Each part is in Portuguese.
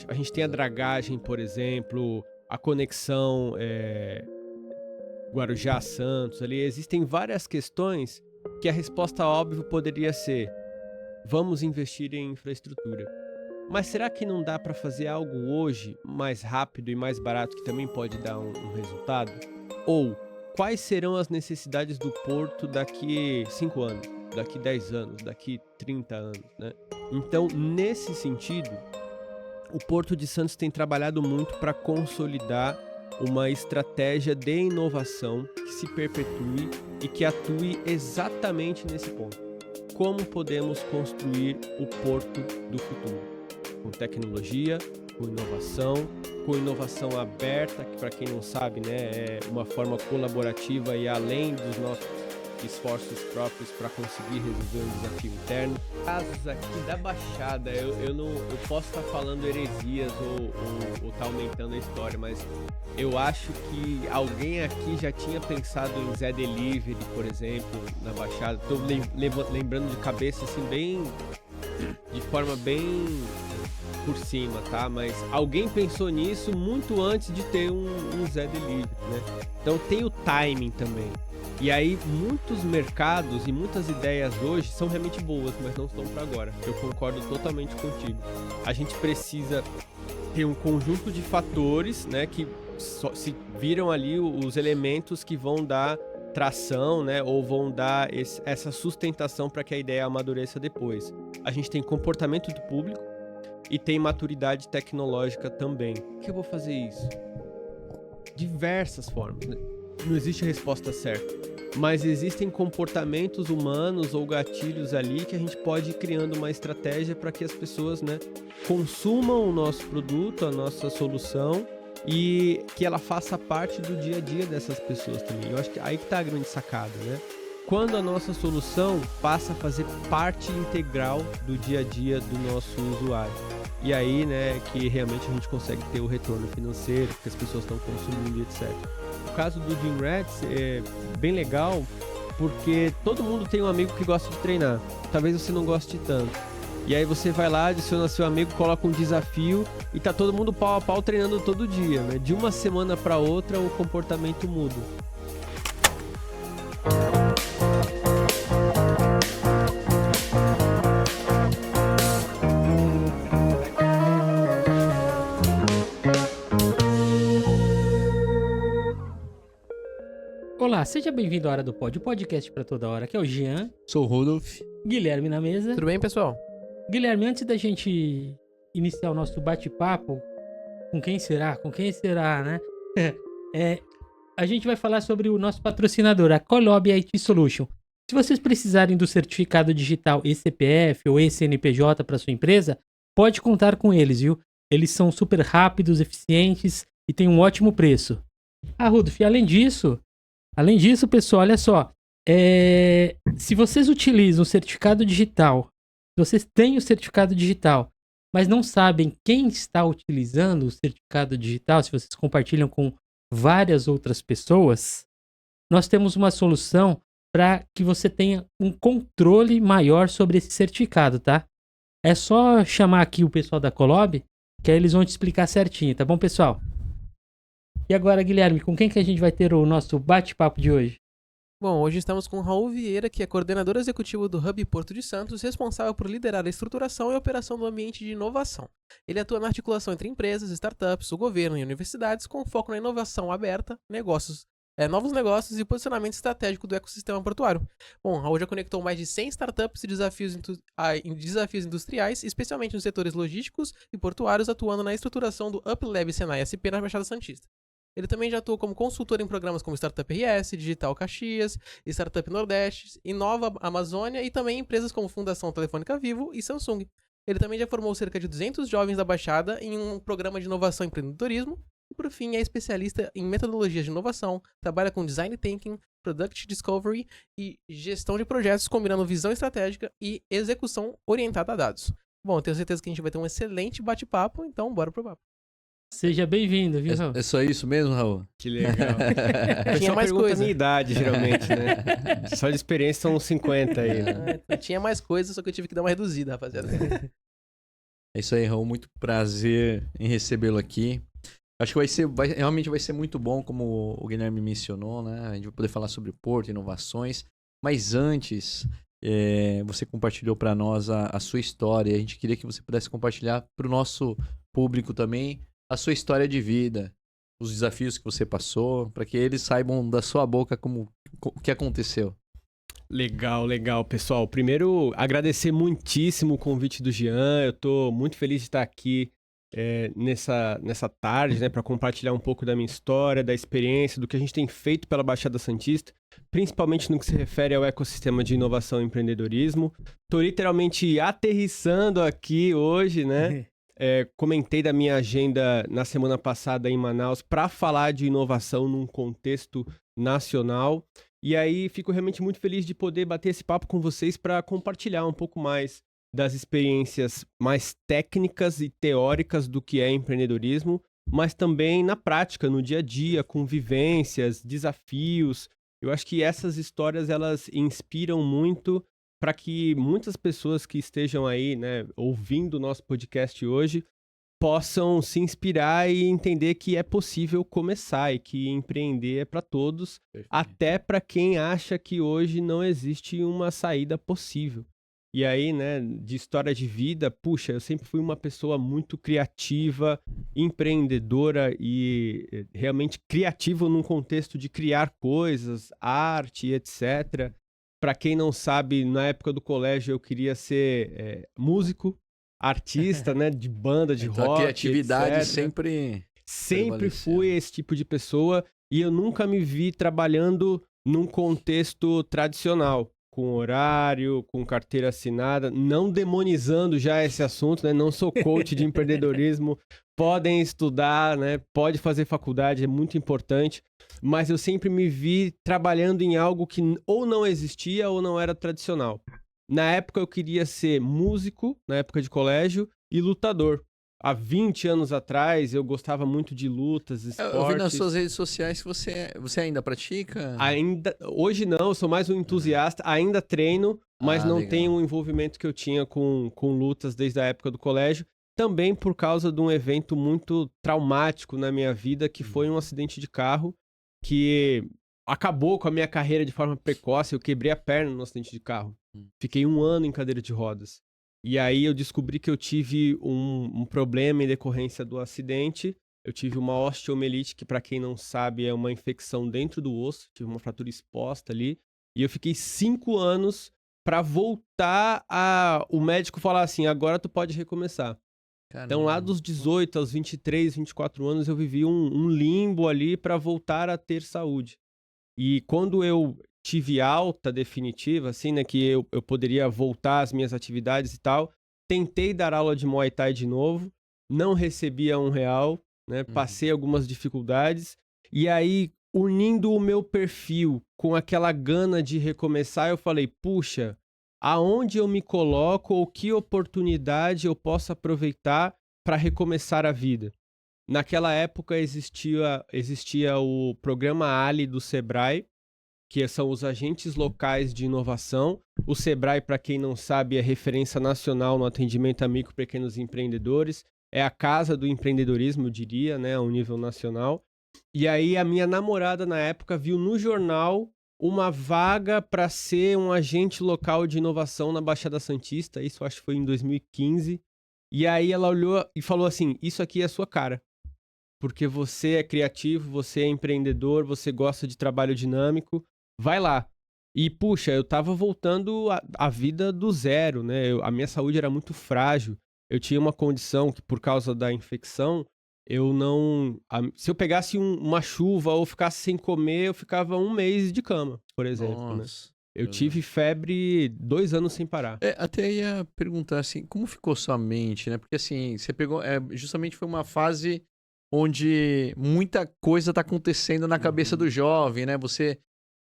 importante. A gente tem a dragagem, por exemplo, a conexão Guarujá-Santos ali. Existem várias questões que a resposta óbvia poderia ser: vamos investir em infraestrutura. Mas será que não dá para fazer algo hoje mais rápido e mais barato que também pode dar um resultado? Ou quais serão as necessidades do porto daqui 5 anos, daqui 10 anos, daqui 30 anos, né? Então, nesse sentido, o Porto de Santos tem trabalhado muito para consolidar uma estratégia de inovação que se perpetue e que atue exatamente nesse ponto. Como podemos construir o porto do futuro? Com tecnologia, com inovação aberta, que para quem não sabe, né, é uma forma colaborativa e além dos nossos esforços próprios para conseguir resolver um desafio interno. Casos aqui da Baixada, eu posso estar falando heresias ou tá aumentando a história, mas eu acho que alguém aqui já tinha pensado em Zé Delivery, por exemplo, na Baixada. Tô lembrando de cabeça assim, de forma bem por cima, tá? Mas alguém pensou nisso muito antes de ter um Zé Delivery, né? Então tem o timing também. E aí muitos mercados e muitas ideias hoje são realmente boas, mas não estão para agora. Eu concordo totalmente contigo. A gente precisa ter um conjunto de fatores, né, que se viram ali os elementos que vão dar tração, né, ou vão dar essa sustentação para que a ideia amadureça depois. A gente tem comportamento do público e tem maturidade tecnológica também. Por que eu vou fazer isso? Diversas formas, né? Não existe resposta certa, mas existem comportamentos humanos ou gatilhos ali que a gente pode ir criando uma estratégia para que as pessoas, né, consumam o nosso produto, a nossa solução, e que ela faça parte do dia a dia dessas pessoas também. Eu acho que aí que tá a grande sacada, né? Quando a nossa solução passa a fazer parte integral do dia a dia do nosso usuário. E aí, né, que realmente a gente consegue ter o retorno financeiro, que as pessoas estão consumindo, etc. O caso do Gym Rats é bem legal, porque todo mundo tem um amigo que gosta de treinar. Talvez você não goste tanto. E aí você vai lá, adiciona seu amigo, coloca um desafio e tá todo mundo pau a pau treinando todo dia, né? De uma semana para outra o comportamento muda. Olá, seja bem-vindo à Hora do Pod, o podcast pra toda hora, que é o Jean, Sou o Rudolf. Guilherme na mesa. Tudo bem, pessoal? Guilherme, antes da gente iniciar o nosso bate-papo, com quem será, né? A gente vai falar sobre o nosso patrocinador, a Colob IT Solution. Se vocês precisarem do certificado digital eCPF ou eCNPJ para sua empresa, pode contar com eles, viu? Eles são super rápidos, eficientes e têm um ótimo preço. Ah, Rudolf, além disso, pessoal, olha só. Se vocês utilizam o certificado digital, se vocês têm o certificado digital, mas não sabem quem está utilizando o certificado digital, se vocês compartilham com várias outras pessoas, nós temos uma solução para que você tenha um controle maior sobre esse certificado, tá? É só chamar aqui o pessoal da Colob, que aí eles vão te explicar certinho, tá bom, pessoal? E agora, Guilherme, com quem que a gente vai ter o nosso bate-papo de hoje? Bom, hoje estamos com o Raul Vieira, que é coordenador executivo do Hub Porto de Santos, responsável por liderar a estruturação e operação do ambiente de inovação. Ele atua na articulação entre empresas, startups, o governo e universidades, com foco na inovação aberta, novos negócios e posicionamento estratégico do ecossistema portuário. Bom, Raul já conectou mais de 100 startups e desafios industriais, especialmente nos setores logísticos e portuários, atuando na estruturação do UpLab Senai SP na Baixada Santista. Ele também já atuou como consultor em programas como Startup RS, Digital Caxias, Startup Nordeste, Inova Amazônia e também em empresas como Fundação Telefônica Vivo e Samsung. Ele também já formou cerca de 200 jovens da Baixada em um programa de inovação e empreendedorismo e, por fim, é especialista em metodologias de inovação, trabalha com Design Thinking, Product Discovery e gestão de projetos combinando visão estratégica e execução orientada a dados. Bom, eu tenho certeza que a gente vai ter um excelente bate-papo, então bora pro papo. Seja bem-vindo, viu, Raul? É só isso mesmo, Raul? Que legal. Tinha mais pergunta coisa. a minha idade, geralmente, né? Só de experiência são uns 50 aí, né? Tinha mais coisas, só que eu tive que dar uma reduzida, rapaziada. É isso aí, Raul. Muito prazer em recebê-lo aqui. Acho que realmente vai ser muito bom, como o Guilherme mencionou, né? A gente vai poder falar sobre Porto, inovações. Mas antes, você compartilhou para nós a sua história. A gente queria que você pudesse compartilhar para o nosso público também a sua história de vida, os desafios que você passou, para que eles saibam da sua boca o que aconteceu. Legal, legal, pessoal. Primeiro, agradecer muitíssimo o convite do Jean. Eu tô muito feliz de estar aqui nessa tarde, né, para compartilhar um pouco da minha história, da experiência, do que a gente tem feito pela Baixada Santista, principalmente no que se refere ao ecossistema de inovação e empreendedorismo. Tô literalmente aterrissando aqui hoje, né? Comentei da minha agenda na semana passada em Manaus para falar de inovação num contexto nacional. E aí fico realmente muito feliz de poder bater esse papo com vocês para compartilhar um pouco mais das experiências mais técnicas e teóricas do que é empreendedorismo, mas também na prática, no dia a dia, com vivências, desafios. Eu acho que essas histórias elas inspiram muito para que muitas pessoas que estejam aí, né, ouvindo o nosso podcast hoje, possam se inspirar e entender que é possível começar e que empreender é para todos, até para quem acha que hoje não existe uma saída possível. E aí, né, de história de vida, puxa, eu sempre fui uma pessoa muito criativa, empreendedora e realmente criativo num contexto de criar coisas, arte, etc. Para quem não sabe, na época do colégio eu queria ser músico, artista, né, de banda, de Então, rock, a criatividade etc. sempre fui esse tipo de pessoa e eu nunca me vi trabalhando num contexto tradicional, com horário, com carteira assinada, não demonizando já esse assunto, né? Não sou coach de empreendedorismo, podem estudar, né? Pode fazer faculdade, é muito importante, mas eu sempre me vi trabalhando em algo que ou não existia ou não era tradicional. Na época eu queria ser músico, na época de colégio, e lutador. Há 20 anos atrás eu gostava muito de lutas, esportes. Eu vi nas suas redes sociais que você ainda pratica? Hoje não, eu sou mais um entusiasta, ainda treino, mas não legal. tenho o envolvimento que eu tinha com lutas desde a época do colégio. Também por causa de um evento muito traumático na minha vida, que foi um acidente de carro, que acabou com a minha carreira de forma precoce. Eu quebrei a perna no acidente de carro. Fiquei 1 ano em cadeira de rodas. E aí eu descobri que eu tive um problema em decorrência do acidente. Eu tive uma osteomielite, que para quem não sabe é uma infecção dentro do osso. Tive uma fratura exposta ali. E eu fiquei 5 anos para voltar o médico falar assim, agora tu pode recomeçar. Caramba. Então lá dos 18 aos 23, 24 anos eu vivi um limbo ali para voltar a ter saúde. E quando eu tive alta definitiva, assim, né, que eu poderia voltar às minhas atividades e tal, tentei dar aula de Muay Thai de novo, não recebia R$1, né, passei algumas dificuldades, e aí, unindo o meu perfil com aquela gana de recomeçar, eu falei, puxa, aonde eu me coloco ou que oportunidade eu posso aproveitar para recomeçar a vida? Naquela época existia o programa Ali do Sebrae, que são os agentes locais de inovação. O Sebrae, para quem não sabe, é referência nacional no atendimento a micro e pequenos empreendedores. É a casa do empreendedorismo, eu diria, né, ao nível nacional. E aí a minha namorada, na época, viu no jornal uma vaga para ser um agente local de inovação na Baixada Santista. Isso acho que foi em 2015. E aí ela olhou e falou assim, isso aqui é a sua cara. Porque você é criativo, você é empreendedor, você gosta de trabalho dinâmico, vai lá. E, puxa, eu tava voltando à vida do zero, né? A minha saúde era muito frágil. Eu tinha uma condição que, por causa da infecção, eu não... se eu pegasse uma chuva ou ficasse sem comer, eu ficava 1 mês de cama, por exemplo, né? Eu tive febre 2 anos sem parar. Até ia perguntar, assim, como ficou sua mente, né? Porque, assim, você pegou... justamente foi uma fase onde muita coisa tá acontecendo na cabeça do jovem, né? Você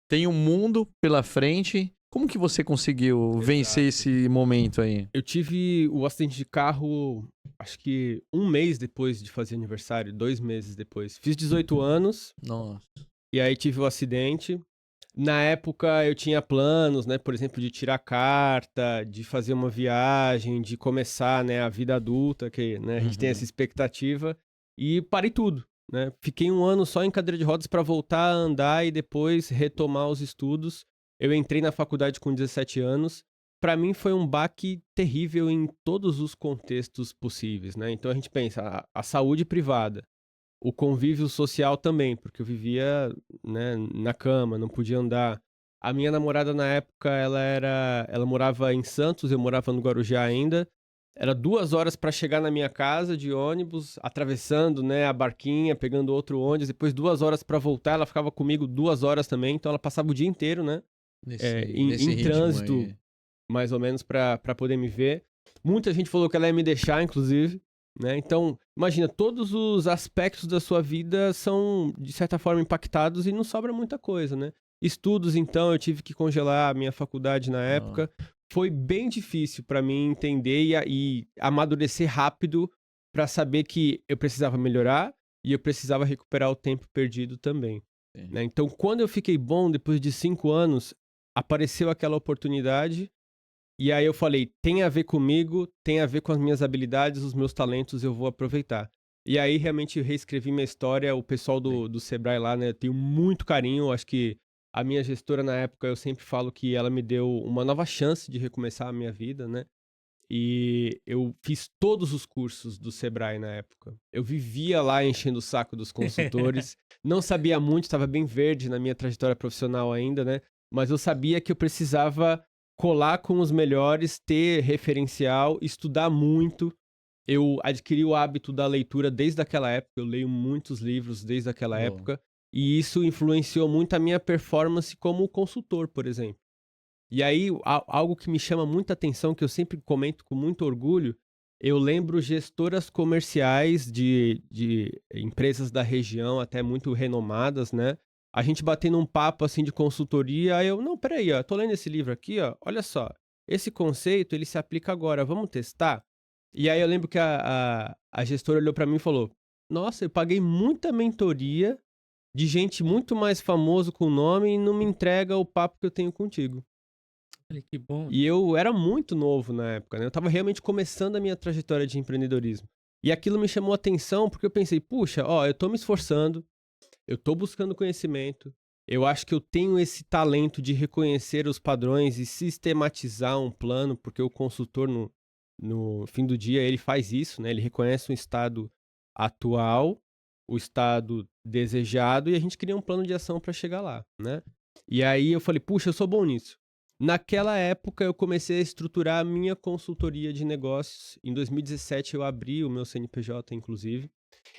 tem um mundo pela frente. Como que você conseguiu vencer esse momento aí? Eu tive o acidente de carro, acho que 1 mês depois de fazer aniversário, 2 meses depois. Fiz 18 anos. Nossa. E aí tive o acidente. Na época eu tinha planos, né, por exemplo, de tirar carta, de fazer uma viagem, de começar, né, a vida adulta, que, né, a gente tem essa expectativa, e parei tudo, né? Fiquei um ano só em cadeira de rodas para voltar a andar e depois retomar os estudos. Eu entrei na faculdade com 17 anos. Para mim foi um baque terrível em todos os contextos possíveis, né? Então a gente pensa, a saúde privada, o convívio social também, porque eu vivia, né, na cama, não podia andar. A minha namorada na época, ela morava em Santos, eu morava no Guarujá ainda. Era 2 horas para chegar na minha casa de ônibus, atravessando, né, a barquinha, pegando outro ônibus, depois 2 horas para voltar. Ela ficava comigo 2 horas também, então ela passava o dia inteiro, né, Nesse em ritmo trânsito, aí. mais ou menos, para poder me ver. Muita gente falou que ela ia me deixar, inclusive, né? Então, imagina, todos os aspectos da sua vida são, de certa forma, impactados e não sobra muita coisa, né? Estudos, então, eu tive que congelar a minha faculdade na época. Foi bem difícil para mim entender e amadurecer rápido para saber que eu precisava melhorar e eu precisava recuperar o tempo perdido também, Sim. né? Então, quando eu fiquei bom, depois de 5 anos, apareceu aquela oportunidade. E aí eu falei, tem a ver comigo, tem a ver com as minhas habilidades, os meus talentos, eu vou aproveitar. E aí realmente eu reescrevi minha história, o pessoal do Sebrae lá, né, eu tenho muito carinho, acho que a minha gestora na época, eu sempre falo que ela me deu uma nova chance de recomeçar a minha vida, né, e eu fiz todos os cursos do Sebrae na época. Eu vivia lá enchendo o saco dos consultores, não sabia muito, estava bem verde na minha trajetória profissional ainda, né, mas eu sabia que eu precisava colar com os melhores, ter referencial, estudar muito. Eu adquiri o hábito da leitura desde aquela época, eu leio muitos livros desde aquela Boa. época, e isso influenciou muito a minha performance como consultor, por exemplo. E aí, algo que me chama muita atenção, que eu sempre comento com muito orgulho, eu lembro gestoras comerciais de empresas da região, até muito renomadas, né? A gente batendo um papo assim de consultoria, aí eu, não, peraí, ó, tô lendo esse livro aqui, ó, olha só, esse conceito ele se aplica agora, vamos testar? E aí eu lembro que a gestora olhou para mim e falou: Nossa, eu paguei muita mentoria de gente muito mais famoso com o nome e não me entrega o papo que eu tenho contigo. Olha que bom. E eu era muito novo na época, né? Eu estava realmente começando a minha trajetória de empreendedorismo. E aquilo me chamou a atenção porque eu pensei, puxa, ó, eu tô me esforçando, eu tô buscando conhecimento, eu acho que eu tenho esse talento de reconhecer os padrões e sistematizar um plano, porque o consultor, no fim do dia, ele faz isso, né? Ele reconhece o estado atual, o estado desejado, e a gente cria um plano de ação para chegar lá, né? E aí eu falei, puxa, eu sou bom nisso. Naquela época, eu comecei a estruturar a minha consultoria de negócios. Em 2017, eu abri o meu CNPJ, inclusive.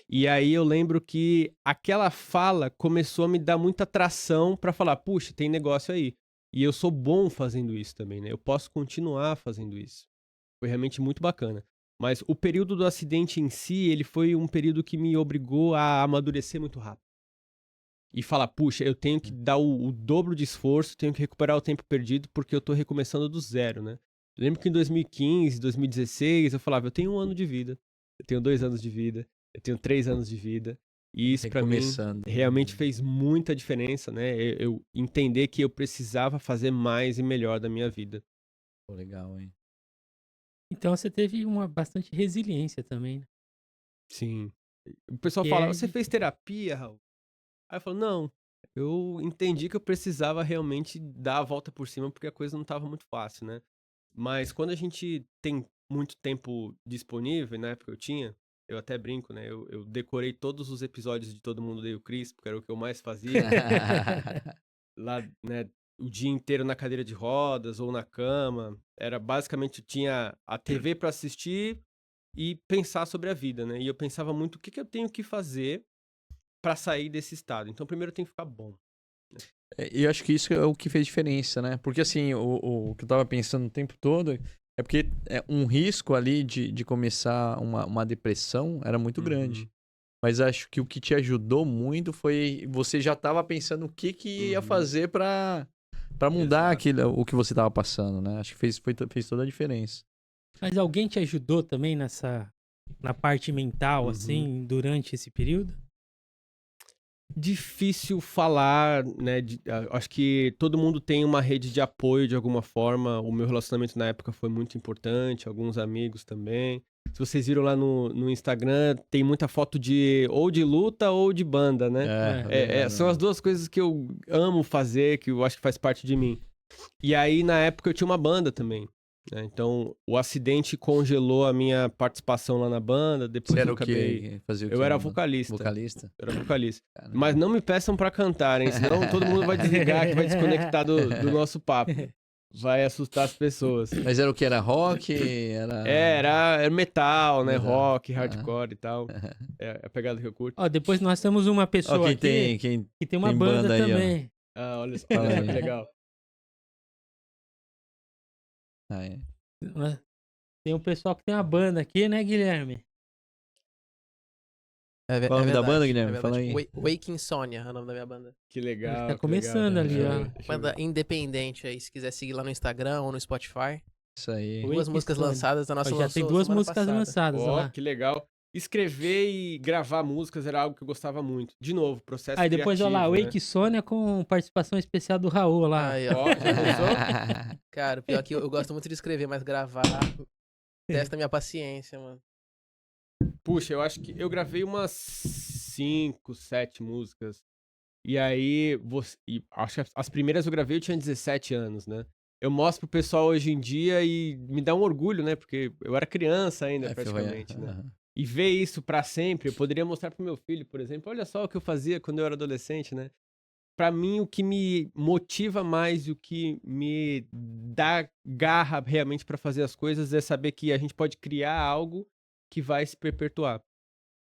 E aí eu lembro que aquela fala começou a me dar muita tração para falar, puxa, tem negócio aí. E eu sou bom fazendo isso também, né? Eu posso continuar fazendo isso. Foi realmente muito bacana. Mas o período do acidente em si, ele foi um período que me obrigou a amadurecer muito rápido. E falar, puxa, eu tenho que dar o dobro de esforço, tenho que recuperar o tempo perdido, porque eu tô recomeçando do zero, né? Eu lembro que em 2015, 2016, eu falava, eu tenho 1 ano de vida, eu tenho 2 anos de vida, eu tenho 3 anos de vida. E isso pra mim Recomeçando. realmente fez muita diferença, né? Eu entender que eu precisava fazer mais e melhor da minha vida. Pô, legal, hein? Então você teve uma bastante resiliência também, né? Sim. O pessoal Que fala, é você fez terapia, Raul? Aí eu falo, não, eu entendi que eu precisava realmente dar a volta por cima porque a coisa não estava muito fácil, né? Mas quando a gente tem muito tempo disponível, na época eu tinha, eu até brinco, né? Eu decorei todos os episódios de Todo Mundo Odeia o Chris, porque era o que eu mais fazia. Lá, né, o dia inteiro na cadeira de rodas ou na cama. Era basicamente, eu tinha a TV para assistir e pensar sobre a vida, né? E eu pensava muito, o que eu tenho que fazer para sair desse estado? Então, primeiro eu tenho que ficar bom. E eu acho que isso é o que fez diferença, né? Porque assim, o que eu tava pensando o tempo todo é porque um risco ali de começar uma depressão era muito grande. Mas acho que o que te ajudou muito foi você já tava pensando o que ia Uhum. fazer pra mudar Exato. aquilo, o que você tava passando, né? Acho que fez toda a diferença. Mas alguém te ajudou também na parte mental, Uhum. assim, durante esse período? difícil falar, né? Acho que todo mundo tem uma rede de apoio de alguma forma. O meu relacionamento na época foi muito importante, alguns amigos também. Se vocês viram lá no Instagram, tem muita foto ou de luta ou de banda, né? São as duas coisas que eu amo fazer, que eu acho que faz parte de mim. E aí, na época, eu tinha uma banda também. Né? Então, o acidente congelou a minha participação lá na banda. Depois Você era eu o quê? acabei... Fazia o quê? Eu era vocalista. Vocalista? Eu era vocalista. Caramba. Mas não me peçam pra cantar, hein? Senão todo mundo vai desligar, que vai desconectar do nosso papo. Vai assustar as pessoas. Mas era o que? Era rock? Era metal, né? Metal. Rock, hardcore e tal. É a pegada que eu curto. Ó, depois nós temos uma pessoa aqui Quem que tem uma tem banda, banda aí, ó. também. Ah, olha só, Fala aí. que legal. Ah, é. Tem um pessoal que tem uma banda aqui, né, Guilherme? Qual o nome da banda, Guilherme? verdade. Fala aí. Wake Insomnia é o nome da minha banda. Que legal. Tá que começando legal. ali, ó. Deixa eu Banda ver. independente aí, se quiser seguir lá no Instagram ou no Spotify. Isso aí. Wake Duas músicas Insomnia. lançadas, a nossa Ó, já lançou tem duas semana músicas passada. lançadas Ó, lá. que legal. Escrever e gravar músicas era algo que eu gostava muito. De novo, processo Aí depois, olha lá, criativo, Wake Sônia com participação especial do Raul lá. Aí, Ó, ó. já pensou? Cara, pior que eu gosto muito de escrever, mas gravar testa minha paciência, mano. Puxa, eu acho que eu gravei umas 5, 7 músicas. E aí, acho que as primeiras eu gravei, eu tinha 17 anos, né? Eu mostro pro pessoal hoje em dia e me dá um orgulho, né? Porque eu era criança ainda, praticamente, né? Aham. E ver isso pra sempre, eu poderia mostrar pro meu filho, por exemplo, olha só o que eu fazia quando eu era adolescente, né? Pra mim, o que me motiva mais e o que me dá garra realmente pra fazer as coisas é saber que a gente pode criar algo que vai se perpetuar.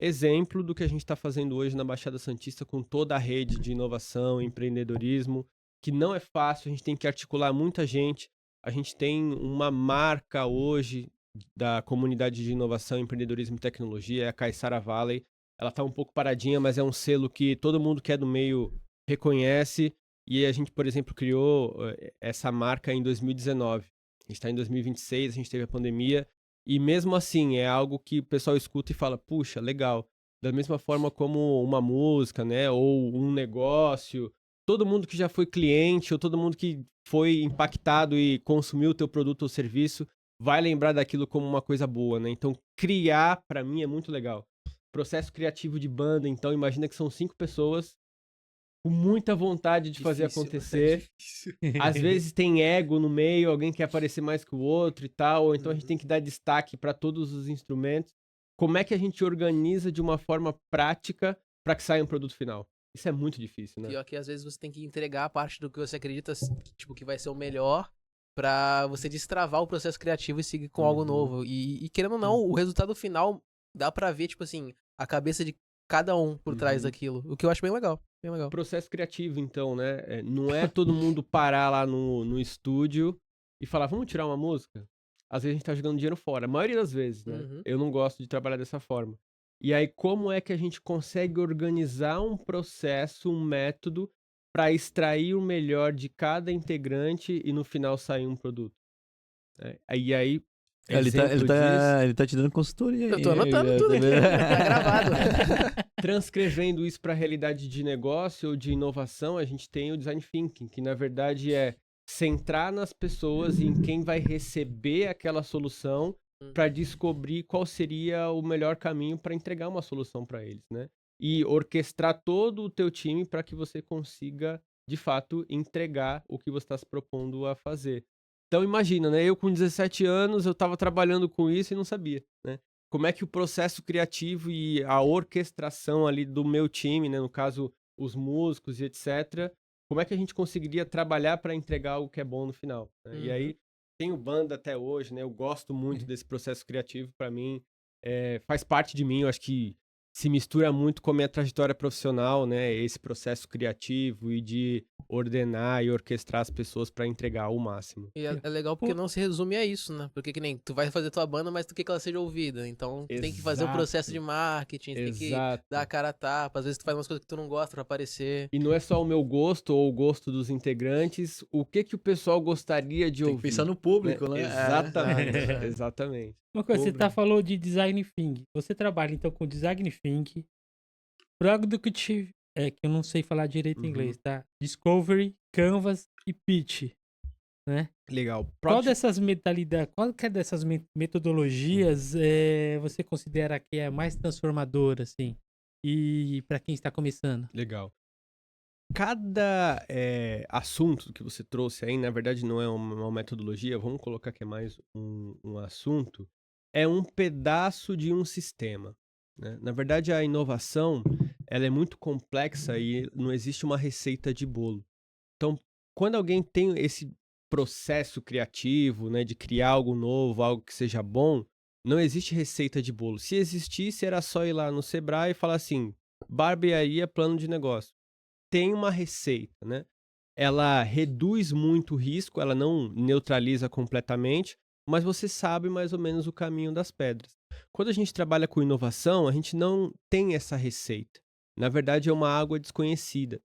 Exemplo do que a gente está fazendo hoje na Baixada Santista com toda a rede de inovação, empreendedorismo, que não é fácil, a gente tem que articular muita gente. A gente tem uma marca hoje da comunidade de inovação, empreendedorismo e tecnologia, é a Caiçara Valley. Ela está um pouco paradinha, mas é um selo que todo mundo que é do meio reconhece. E a gente, por exemplo, criou essa marca em 2019. A gente está em 2026, a gente teve a pandemia. E mesmo assim, é algo que o pessoal escuta e fala, puxa, legal. Da mesma forma como uma música, né? Ou um negócio. Todo mundo que já foi cliente, ou todo mundo que foi impactado e consumiu o teu produto ou serviço, vai lembrar daquilo como uma coisa boa, né? Então, criar, pra mim, é muito legal. Processo criativo de banda, então, imagina que são 5 pessoas com muita vontade de fazer Difícil, acontecer. Às vezes tem ego no meio, alguém quer aparecer mais que o outro e tal, ou então a gente tem que dar destaque para todos os instrumentos. Como é que a gente organiza de uma forma prática para que saia um produto final? Isso é muito difícil, né? Pior que às vezes você tem que entregar a parte do que você acredita, tipo, que vai ser o melhor pra você destravar o processo criativo e seguir com algo novo. E querendo ou não, o resultado final dá pra ver, tipo assim, a cabeça de cada um por trás daquilo. O que eu acho bem legal. Bem legal. Processo criativo, então, né? Não é todo mundo parar lá no estúdio e falar, vamos tirar uma música? Às vezes a gente tá jogando dinheiro fora. A maioria das vezes, né? Uhum. Eu não gosto de trabalhar dessa forma. E aí, como é que a gente consegue organizar um processo, um método, para extrair o melhor de cada integrante e no final sair um produto? E aí, Ele exemplo disso, tá te dando consultoria aí. Eu tô anotando tudo aqui. Tá gravado. transcrevendo isso para a realidade de negócio ou de inovação, a gente tem o design thinking, que na verdade é centrar nas pessoas e em quem vai receber aquela solução para descobrir qual seria o melhor caminho para entregar uma solução para eles, né? E orquestrar todo o teu time para que você consiga, de fato, entregar o que você está se propondo a fazer. Então imagina, né? Eu com 17 anos, eu estava trabalhando com isso e não sabia, né? Como é que o processo criativo e a orquestração ali do meu time, né? No caso, os músicos e etc., como é que a gente conseguiria trabalhar para entregar algo que é bom no final, né? E aí, tenho banda até hoje, né? Eu gosto muito desse processo criativo, para mim, faz parte de mim, eu acho que se mistura muito com a minha trajetória profissional, né? Esse processo criativo e de ordenar e orquestrar as pessoas para entregar o máximo. E é legal porque não se resume a isso, né? Porque que nem tu vai fazer tua banda, mas tu quer que ela seja ouvida. Então tu tem que fazer o processo de marketing, tem que dar a cara a tapa. Às vezes tu faz umas coisas que tu não gosta pra aparecer. E não é só o meu gosto ou o gosto dos integrantes, o que o pessoal gostaria de Tem ouvir. que pensar no público, né? Exatamente, exatamente. Uma coisa, você falou de design thinking. Você trabalha então com design thinking, productive é que eu não sei falar direito em Uhum. inglês, tá? Discovery, Canvas e Pitch, né? Legal. Qual dessas mentalidades, qualquer dessas metodologias você considera que é mais transformadora, assim? E para quem está começando? Legal. Cada assunto que você trouxe aí, na verdade, não é uma metodologia, vamos colocar que é mais um assunto, é um pedaço de um sistema, né? Na verdade, a inovação, ela é muito complexa e não existe uma receita de bolo. Então, quando alguém tem esse processo criativo, né, de criar algo novo, algo que seja bom, não existe receita de bolo. Se existisse, era só ir lá no Sebrae e falar assim: barbearia, plano de negócio. Tem uma receita, né? Ela reduz muito o risco, ela não neutraliza completamente, mas você sabe mais ou menos o caminho das pedras. Quando a gente trabalha com inovação, a gente não tem essa receita. Na verdade, é uma água desconhecida.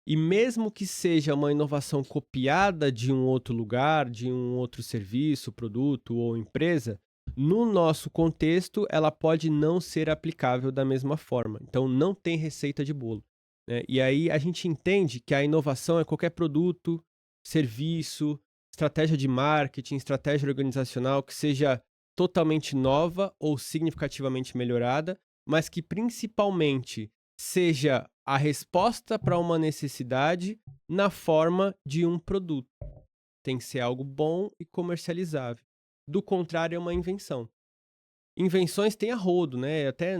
E mesmo que seja uma inovação copiada de um outro lugar, de um outro serviço, produto ou empresa, no nosso contexto, ela pode não ser aplicável da mesma forma. Então, não tem receita de bolo, né? E aí a gente entende que a inovação é qualquer produto, serviço, estratégia de marketing, estratégia organizacional que seja totalmente nova ou significativamente melhorada, mas que principalmente seja a resposta para uma necessidade na forma de um produto. Tem que ser algo bom e comercializável. Do contrário, é uma invenção. Invenções tem a rodo, né? Até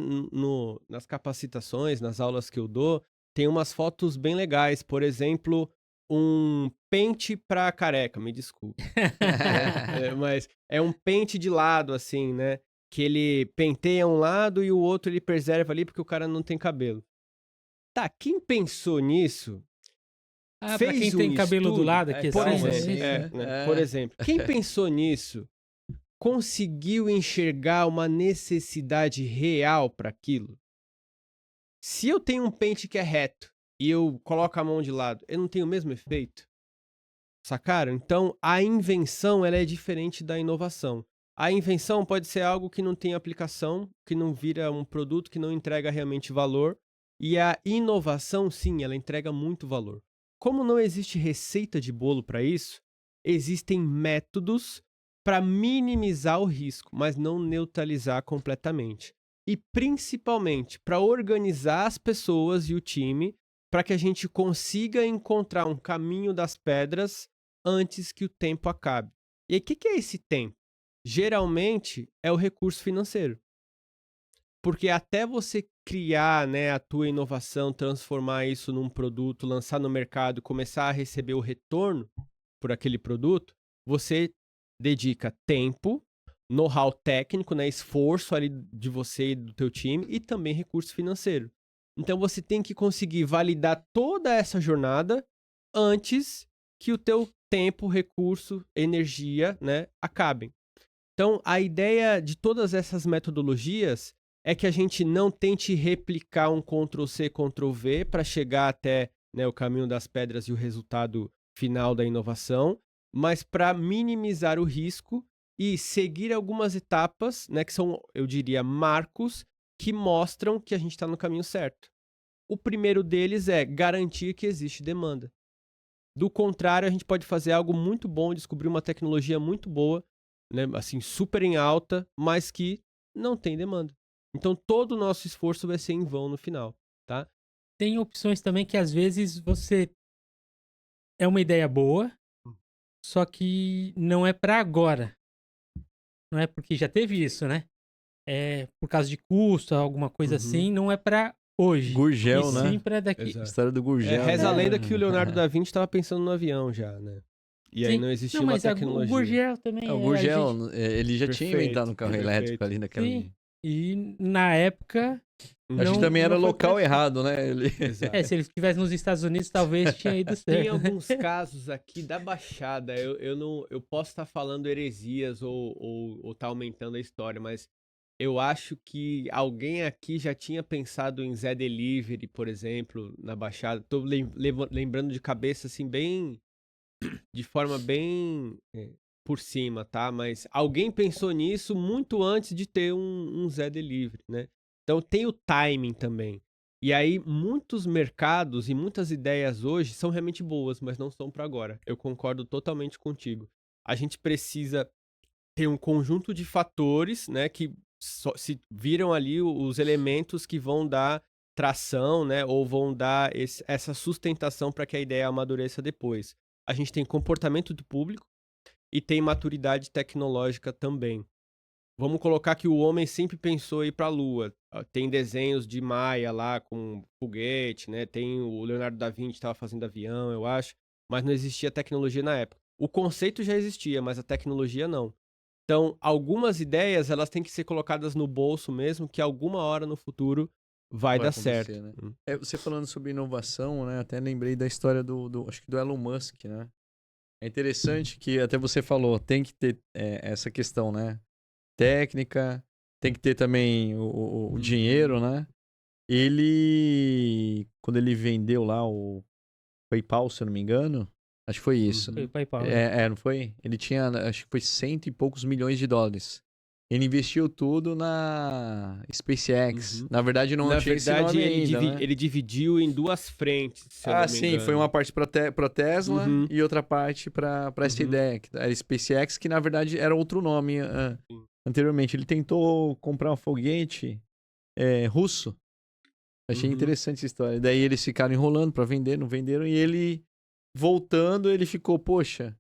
nas capacitações, nas aulas que eu dou, tem umas fotos bem legais. Por exemplo, um pente para careca, me desculpe, né? Mas é um pente de lado, assim, né? Que ele penteia um lado e o outro ele preserva ali porque o cara não tem cabelo. Tá, quem pensou nisso Ah, para quem fez um tem cabelo do estudo, lado aqui por assim, calma, né? exemplo, assim, Isso. né? por exemplo, quem pensou nisso conseguiu enxergar uma necessidade real para aquilo? Se eu tenho um pente que é reto e eu coloco a mão de lado, eu não tenho o mesmo efeito? Sacaram? Então, a invenção ela é diferente da inovação. A invenção pode ser algo que não tem aplicação, que não vira um produto, que não entrega realmente valor. E a inovação, sim, ela entrega muito valor. Como não existe receita de bolo para isso, existem métodos para minimizar o risco, mas não neutralizar completamente. E principalmente para organizar as pessoas e o time para que a gente consiga encontrar um caminho das pedras antes que o tempo acabe. E aí, o que é esse tempo? Geralmente é o recurso financeiro. Porque até você criar, né, a tua inovação, transformar isso num produto, lançar no mercado, começar a receber o retorno por aquele produto, você dedica tempo, know-how técnico, né, esforço ali de você e do teu time e também recurso financeiro. Então você tem que conseguir validar toda essa jornada antes que o teu tempo, recurso, energia, né, acabem. Então, a ideia de todas essas metodologias é que a gente não tente replicar um Ctrl+C, Ctrl+V para chegar até, né, o caminho das pedras e o resultado final da inovação, mas para minimizar o risco e seguir algumas etapas, né, que são, eu diria, marcos que mostram que a gente está no caminho certo. O primeiro deles é garantir que existe demanda. Do contrário, a gente pode fazer algo muito bom, descobrir uma tecnologia muito boa, né, assim, super em alta, mas que não tem demanda. Então, todo o nosso esforço vai ser em vão no final, tá? Tem opções também que às vezes você é uma ideia boa, só que não é para agora. Não é porque já teve isso, né? É por causa de custo, alguma coisa assim, não é para hoje. Gurgel, E né? sim para daqui. Exato. História do Gurgel. Reza a né? lenda que o Leonardo da Vinci estava pensando no avião já, né? E aí Sim. não existia Não, uma mas o tecnologia. Gurgel também É, o a Gurgel, gente- ele já tinha Perfeito, inventado um carro perfeito. elétrico ali naquela. Sim. E na época Uhum. Acho que não- também era não foi local pra- errado, né? Ele... Exato. se ele estivesse nos Estados Unidos, talvez tinha ido Tem certo. né? alguns casos aqui da Baixada, eu posso estar falando heresias ou tá aumentando a história, mas eu acho que alguém aqui já tinha pensado em Zé Delivery, por exemplo, na Baixada. Tô lembrando de cabeça, assim, de forma bem por cima, tá? Mas alguém pensou nisso muito antes de ter um Zé Delivery, né? Então tem o timing também. E aí, muitos mercados e muitas ideias hoje são realmente boas, mas não são para agora. Eu concordo totalmente contigo. A gente precisa ter um conjunto de fatores, né, que se viram ali os elementos que vão dar tração, né, ou vão dar essa sustentação para que a ideia amadureça depois. A gente tem comportamento do público e tem maturidade tecnológica também. Vamos colocar que o homem sempre pensou em ir para a Lua. Tem desenhos de Maia lá com foguete, né? Tem o Leonardo da Vinci estava fazendo avião, eu acho, mas não existia tecnologia na época. O conceito já existia, mas a tecnologia não. Então, algumas ideias, elas têm que ser colocadas no bolso mesmo, que alguma hora no futuro vai dar certo. acontecer, né? Você falando sobre inovação, né? Até lembrei da história acho que do Elon Musk, né? É interessante que até você falou, tem que ter essa questão, né? Técnica, tem que ter também o dinheiro, né? Quando ele vendeu lá o PayPal, se eu não me engano, acho que foi isso. Foi o PayPal. né? Não foi? Ele tinha, acho que foi $100 e poucos milhões. Ele investiu tudo na SpaceX. Na verdade, não tinha esse nome ainda, né? ele dividiu em duas frentes, se eu não me Sim, engano. foi uma parte para Tesla e outra parte para essa ideia, que era SpaceX, que na verdade era outro nome anteriormente. Ele tentou comprar um foguete russo. Achei interessante essa história. Daí eles ficaram enrolando para vender, não venderam, e ele, voltando, ele ficou, poxa,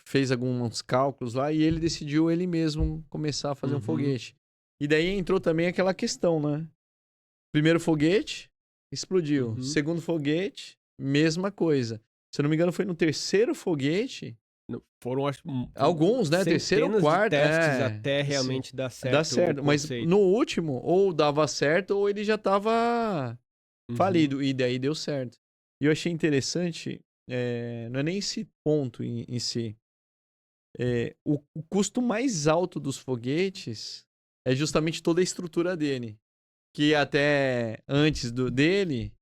fez alguns cálculos lá e ele decidiu ele mesmo começar a fazer um foguete. E daí entrou também aquela questão, né? Primeiro foguete, explodiu. Segundo foguete, mesma coisa. Se eu não me engano, foi no terceiro foguete. Foram alguns, né? Terceiro ou quarto. De testes até realmente dar certo. Dá certo. Mas no último, ou dava certo, ou ele já tava falido. E daí deu certo. E eu achei interessante, não é nem esse ponto em si. O custo mais alto dos foguetes é justamente toda a estrutura dele. Que até antes dele,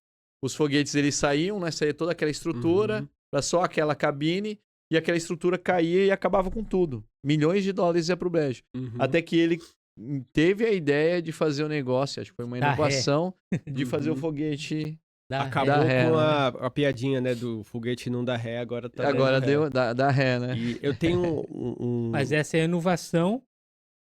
os foguetes eles saíam, né? Saía toda aquela estrutura, para só aquela cabine, e aquela estrutura caía e acabava com tudo. $milhões ia pro brejo. Até que ele teve a ideia de fazer o negócio, acho que foi uma inovação, de fazer o foguete acabou ré, com né? a piadinha, né, do foguete não dá ré, agora tá Agora dando ré. dá ré, né? E eu tenho Mas essa é a inovação,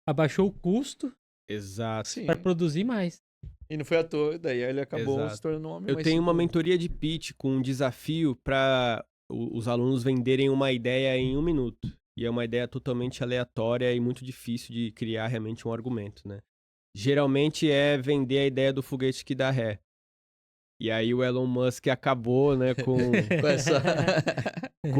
abaixou o custo Exato. para produzir mais. E não foi à toa, daí ele acabou se tornando um homem Eu mais tenho uma seguro. mentoria de pitch com um desafio para os alunos venderem uma ideia em 1 minuto. E é uma ideia totalmente aleatória e muito difícil de criar realmente um argumento, né? Geralmente é vender a ideia do foguete que dá ré. E aí o Elon Musk acabou, né, com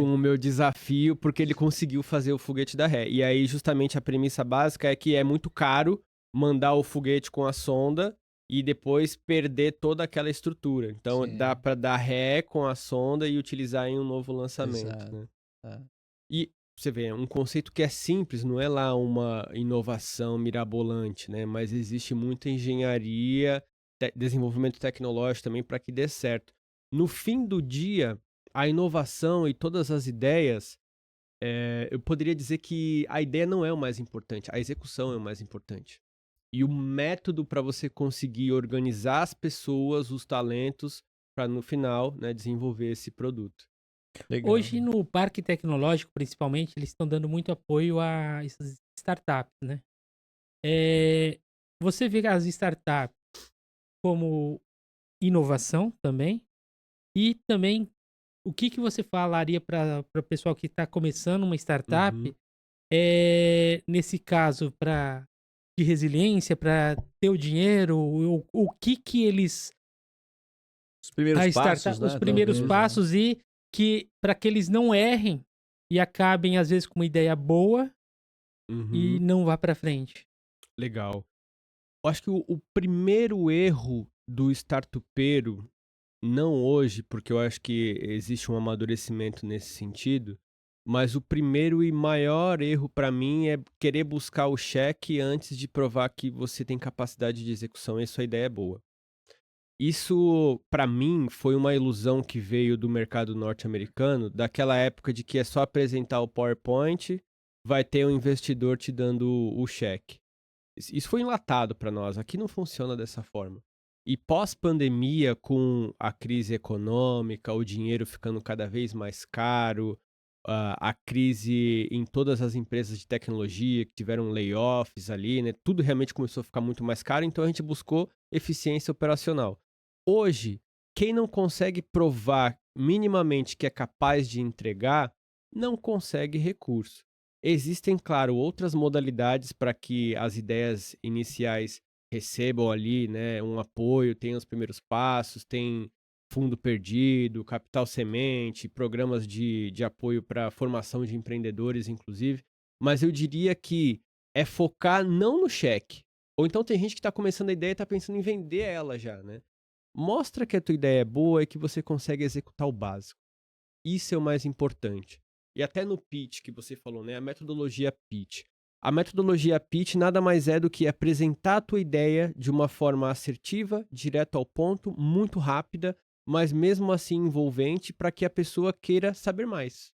o meu desafio, porque ele conseguiu fazer o foguete dar ré. E aí justamente a premissa básica é que é muito caro mandar o foguete com a sonda e depois perder toda aquela estrutura. Então dá para dar ré com a sonda e utilizar em um novo lançamento, né? E você vê, é um conceito que é simples, não é lá uma inovação mirabolante, né? Mas existe muita engenharia, desenvolvimento tecnológico também para que dê certo. No fim do dia, a inovação e todas as ideias, eu poderia dizer que a ideia não é o mais importante, a execução é o mais importante. E o método para você conseguir organizar as pessoas, os talentos, para no final, né, desenvolver esse produto. Legal. Hoje, no parque tecnológico, principalmente, eles estão dando muito apoio a essas startups, né? Você vê as startups como inovação também, e também o que você falaria para o pessoal que está começando uma startup, nesse caso, de resiliência, para ter o dinheiro, o que eles... Os primeiros passos, né? Os primeiros Talvez, passos, né? e que para que eles não errem e acabem, às vezes, com uma ideia boa e não vá para frente. Legal. Eu acho que o primeiro erro do startupeiro, não hoje, porque eu acho que existe um amadurecimento nesse sentido, mas o primeiro e maior erro para mim é querer buscar o cheque antes de provar que você tem capacidade de execução e sua ideia é boa. Isso, para mim, foi uma ilusão que veio do mercado norte-americano, daquela época de que é só apresentar o PowerPoint, vai ter um investidor te dando o cheque. Isso foi enlatado para nós. Aqui não funciona dessa forma. E pós-pandemia, com a crise econômica, o dinheiro ficando cada vez mais caro, a crise em todas as empresas de tecnologia que tiveram layoffs ali, né? Tudo realmente começou a ficar muito mais caro, então a gente buscou eficiência operacional. Hoje, quem não consegue provar minimamente que é capaz de entregar, não consegue recurso. Existem, claro, outras modalidades para que as ideias iniciais recebam ali, né, um apoio, tem os primeiros passos, tem fundo perdido, capital semente, programas de apoio para formação de empreendedores, inclusive. Mas eu diria que é focar não no cheque. Ou então tem gente que está começando a ideia e está pensando em vender ela já, né? Mostra que a tua ideia é boa e que você consegue executar o básico. Isso é o mais importante. E até no pitch que você falou, né? A metodologia pitch. A metodologia pitch nada mais é do que apresentar a tua ideia de uma forma assertiva, direto ao ponto, muito rápida, mas mesmo assim envolvente para que a pessoa queira saber mais.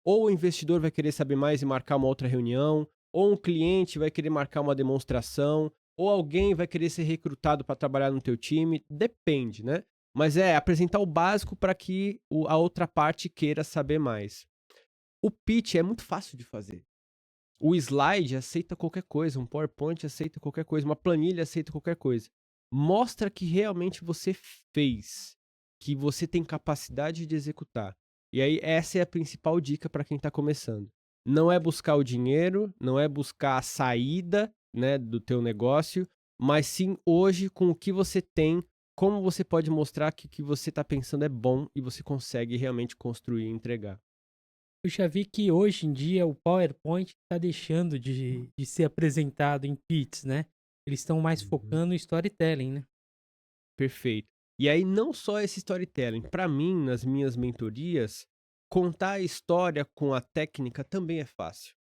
Ou o investidor vai querer saber mais e marcar uma outra reunião, ou um cliente vai querer marcar uma demonstração, ou alguém vai querer ser recrutado para trabalhar no teu time, depende, né? Mas é apresentar o básico para que a outra parte queira saber mais. O pitch é muito fácil de fazer. O slide aceita qualquer coisa, um PowerPoint aceita qualquer coisa, uma planilha aceita qualquer coisa. Mostra que realmente você fez, que você tem capacidade de executar. E aí essa é a principal dica para quem está começando. Não é buscar o dinheiro, não é buscar a saída, né, do teu negócio, mas sim hoje com o que você tem, como você pode mostrar que o que você está pensando é bom e você consegue realmente construir e entregar. Eu já vi que hoje em dia o PowerPoint está deixando de ser apresentado em pitches, né? Eles estão mais focando em storytelling, né? Perfeito. E aí não só esse storytelling, para mim, nas minhas mentorias, contar a história com a técnica também é fácil.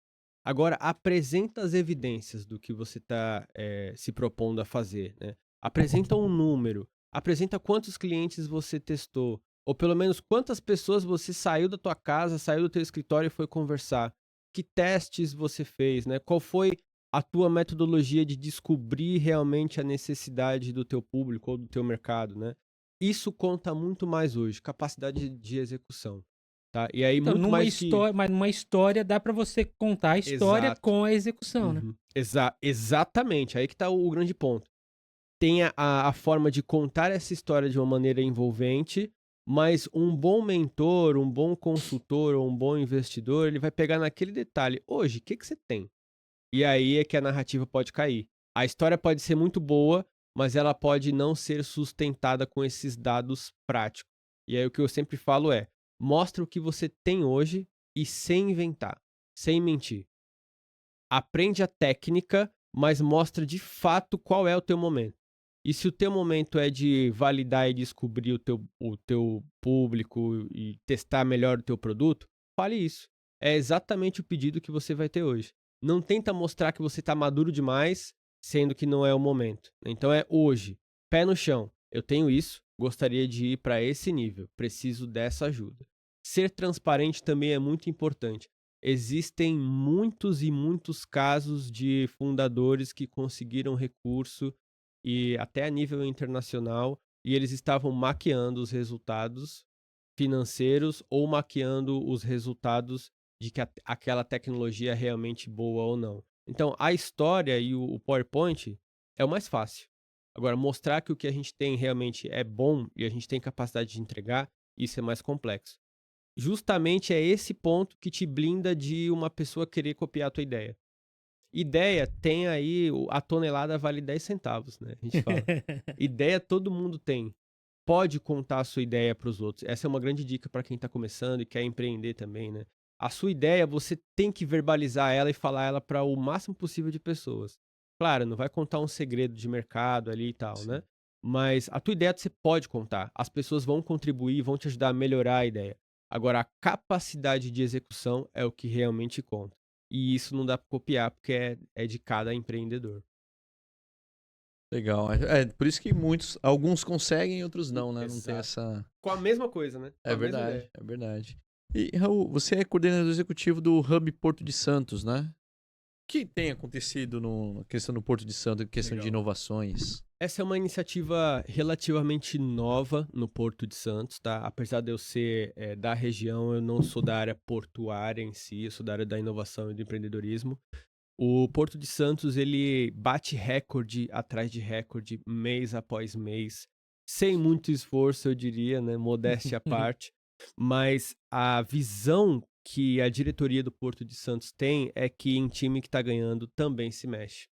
Agora, apresenta as evidências do que você está se propondo a fazer, né? Apresenta um número, apresenta quantos clientes você testou, ou pelo menos quantas pessoas você saiu da tua casa, saiu do teu escritório e foi conversar. Que testes você fez, né? Qual foi a tua metodologia de descobrir realmente a necessidade do teu público ou do teu mercado, né? Isso conta muito mais hoje, capacidade de execução, tá? E aí Então, muito numa mais que história, mas numa história dá para você contar a história exato. com a execução, né? Uhum. Exatamente, aí que tá o grande ponto. Tem a forma de contar essa história de uma maneira envolvente, mas um bom mentor, um bom consultor ou um bom investidor, ele vai pegar naquele detalhe. Hoje, o que você tem? E aí é que a narrativa pode cair. A história pode ser muito boa, mas ela pode não ser sustentada com esses dados práticos. E aí o que eu sempre falo é: mostra o que você tem hoje e sem inventar, sem mentir. Aprende a técnica, mas mostra de fato qual é o teu momento. E se o teu momento é de validar e descobrir o teu público e testar melhor o teu produto, fale isso. É exatamente o pedido que você vai ter hoje. Não tenta mostrar que você está maduro demais, sendo que não é o momento. Então é hoje, pé no chão. Eu tenho isso, gostaria de ir para esse nível, preciso dessa ajuda. Ser transparente também é muito importante. Existem muitos e muitos casos de fundadores que conseguiram recurso e até a nível internacional, e eles estavam maquiando os resultados financeiros ou maquiando os resultados de que aquela tecnologia é realmente boa ou não. Então, a história e o PowerPoint é o mais fácil. Agora, mostrar que o que a gente tem realmente é bom e a gente tem capacidade de entregar, isso é mais complexo. Justamente é esse ponto que te blinda de uma pessoa querer copiar a tua ideia. Ideia tem aí, a tonelada vale 10 centavos, né? A gente fala. Ideia todo mundo tem. Pode contar a sua ideia para os outros. Essa é uma grande dica para quem está começando e quer empreender também, né? A sua ideia, você tem que verbalizar ela e falar ela para o máximo possível de pessoas. Claro, não vai contar um segredo de mercado ali e tal, Sim. né? Mas a tua ideia você pode contar. As pessoas vão contribuir, vão te ajudar a melhorar a ideia. Agora, a capacidade de execução é o que realmente conta. E isso não dá para copiar, porque é de cada empreendedor. Legal. Por isso que alguns conseguem e outros não, né? Não tem Exato. essa. Com a mesma coisa, né? Com É a mesma verdade, ideia. é verdade. E, Raul, você é coordenador executivo do Hub Porto de Santos, né? que tem acontecido na questão do Porto de Santos, questão de Legal. inovações? Essa é uma iniciativa relativamente nova no Porto de Santos, tá? Apesar de eu ser da região, eu não sou da área portuária em si, eu sou da área da inovação e do empreendedorismo. O Porto de Santos, ele bate recorde atrás de recorde, mês após mês, sem muito esforço, eu diria, né? Modéstia à parte. Mas a visão que a diretoria do Porto de Santos tem é que em time que está ganhando também se mexe.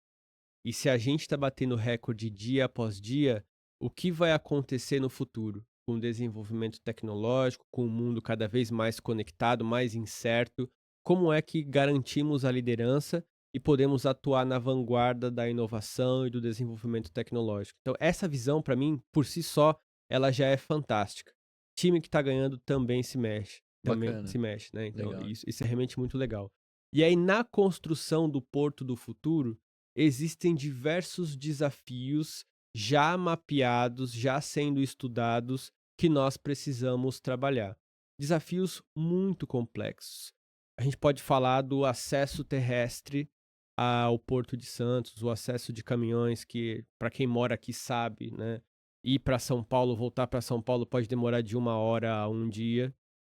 E se a gente está batendo recorde dia após dia, o que vai acontecer no futuro? Com o desenvolvimento tecnológico, com o mundo cada vez mais conectado, mais incerto, como é que garantimos a liderança e podemos atuar na vanguarda da inovação e do desenvolvimento tecnológico? Então, essa visão, para mim, por si só, ela já é fantástica. Time que está ganhando também se mexe. Também Bacana. se mexe, né? Então, Legal. isso é realmente muito legal. E aí, na construção do Porto do Futuro, existem diversos desafios já mapeados, já sendo estudados, que nós precisamos trabalhar. Desafios muito complexos. A gente pode falar do acesso terrestre ao Porto de Santos, o acesso de caminhões que, para quem mora aqui sabe, né? Ir para São Paulo, voltar para São Paulo pode demorar de 1 hora a um dia.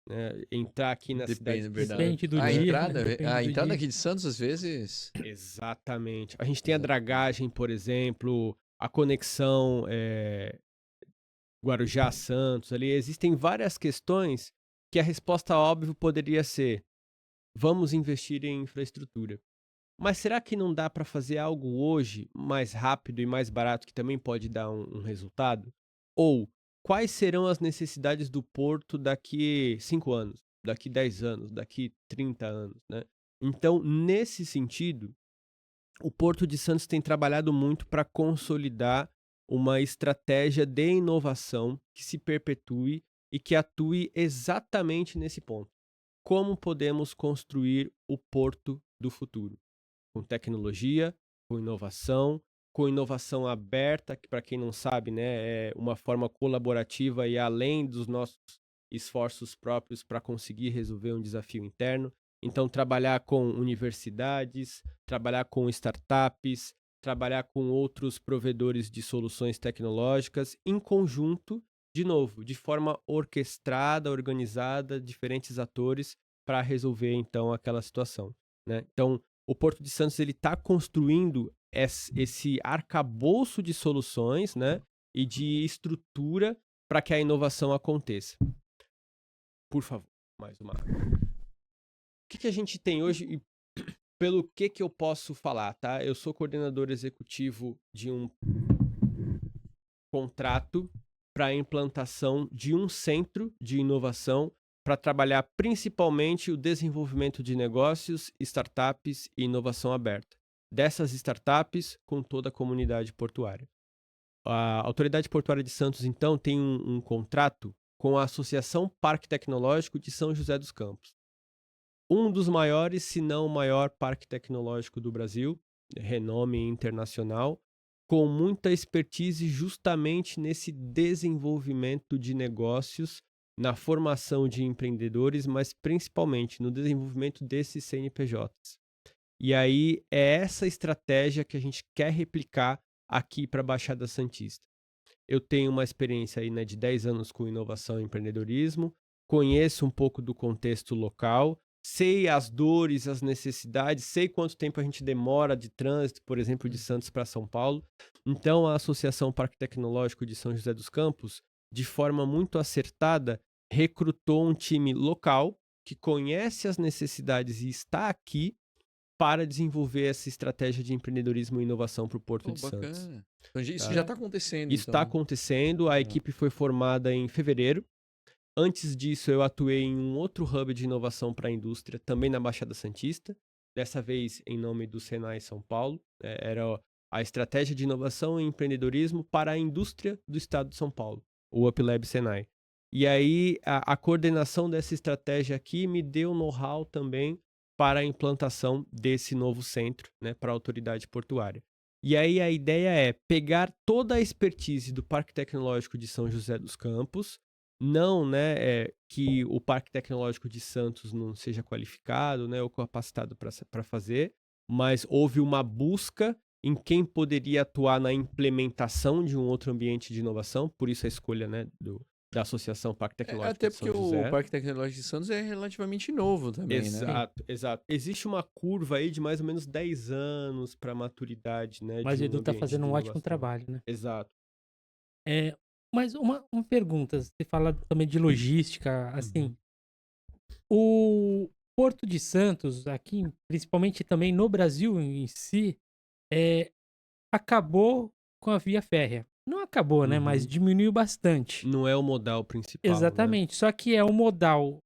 Né? Entrar aqui na cidade. Depende, verdade. Depende do a dia, entrada, depende a do entrada dia. aqui de Santos, às vezes. Exatamente. A gente tem a Exato. dragagem, por exemplo, a conexão Guarujá-Santos. Ali existem várias questões que a resposta óbvia poderia ser: vamos investir em infraestrutura. Mas será que não dá para fazer algo hoje mais rápido e mais barato que também pode dar um resultado? Ou quais serão as necessidades do porto daqui 5 anos, daqui 10 anos, daqui 30 anos, né? Então, nesse sentido, o Porto de Santos tem trabalhado muito para consolidar uma estratégia de inovação que se perpetue e que atue exatamente nesse ponto. Como podemos construir o porto do futuro? Com tecnologia, com inovação aberta, que para quem não sabe, né, é uma forma colaborativa e além dos nossos esforços próprios para conseguir resolver um desafio interno. Então, trabalhar com universidades, trabalhar com startups, trabalhar com outros provedores de soluções tecnológicas em conjunto, de novo, de forma orquestrada, organizada, diferentes atores para resolver então aquela situação, né? Então, o Porto de Santos ele está construindo esse arcabouço de soluções, né, e de estrutura para que a inovação aconteça. Por favor, mais uma água. O que a gente tem hoje e pelo que eu posso falar, tá? Eu sou coordenador executivo de um contrato para a implantação de um centro de inovação para trabalhar principalmente o desenvolvimento de negócios, startups e inovação aberta. Dessas startups com toda a comunidade portuária. A Autoridade Portuária de Santos, então, tem um contrato com a Associação Parque Tecnológico de São José dos Campos. Um dos maiores, se não o maior parque tecnológico do Brasil, renome internacional, com muita expertise justamente nesse desenvolvimento de negócios, na formação de empreendedores, mas principalmente no desenvolvimento desses CNPJs. E aí é essa estratégia que a gente quer replicar aqui para a Baixada Santista. Eu tenho uma experiência aí, né, de 10 anos com inovação e empreendedorismo, conheço um pouco do contexto local, sei as dores, as necessidades, sei quanto tempo a gente demora de trânsito, por exemplo, de Santos para São Paulo. Então, a Associação Parque Tecnológico de São José dos Campos, de forma muito acertada, recrutou um time local que conhece as necessidades e está aqui para desenvolver essa estratégia de empreendedorismo e inovação para o Porto de Santos. Bacana. Então, isso Tá. já está acontecendo. Isso está então. acontecendo, a equipe foi formada em fevereiro. Antes disso, eu atuei em um outro hub de inovação para a indústria, também na Baixada Santista, dessa vez em nome do Senai São Paulo. Era a estratégia de inovação e empreendedorismo para a indústria do estado de São Paulo, o UpLab Senai. E aí, a coordenação dessa estratégia aqui me deu know-how também para a implantação desse novo centro, né, para a autoridade portuária. E aí a ideia é pegar toda a expertise do Parque Tecnológico de São José dos Campos, não, né, que o Parque Tecnológico de Santos não seja qualificado, né, ou capacitado para fazer, mas houve uma busca em quem poderia atuar na implementação de um outro ambiente de inovação, por isso a escolha, né, da Associação Parque Tecnológico Até de São porque o José. Parque Tecnológico de Santos é relativamente novo também, né? Exato, exato. Existe uma curva aí de mais ou menos 10 anos para maturidade, né, Mas de o um Edu tá ambiente fazendo de um ótimo inovação. trabalho, né? Exato. Mas uma pergunta, você fala também de logística, assim, Uhum. o Porto de Santos, aqui, principalmente também no Brasil em si, acabou com a via férrea. Não acabou, né? Mas Uhum. diminuiu bastante. Não é o modal principal, né? Exatamente. Só que é o modal,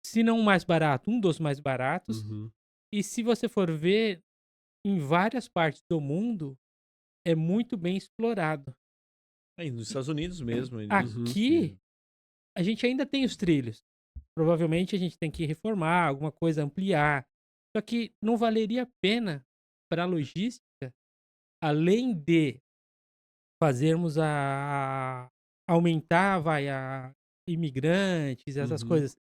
se não o mais barato, um dos mais baratos. Uhum. E se você for ver, em várias partes do mundo, é muito bem explorado. Aí, nos Estados Unidos mesmo. Uhum. Aqui, a gente ainda tem os trilhos. Provavelmente a gente tem que reformar, alguma coisa, ampliar. Só que não valeria a pena para a logística, além de fazermos aumentar, a imigrantes, essas Uhum. coisas,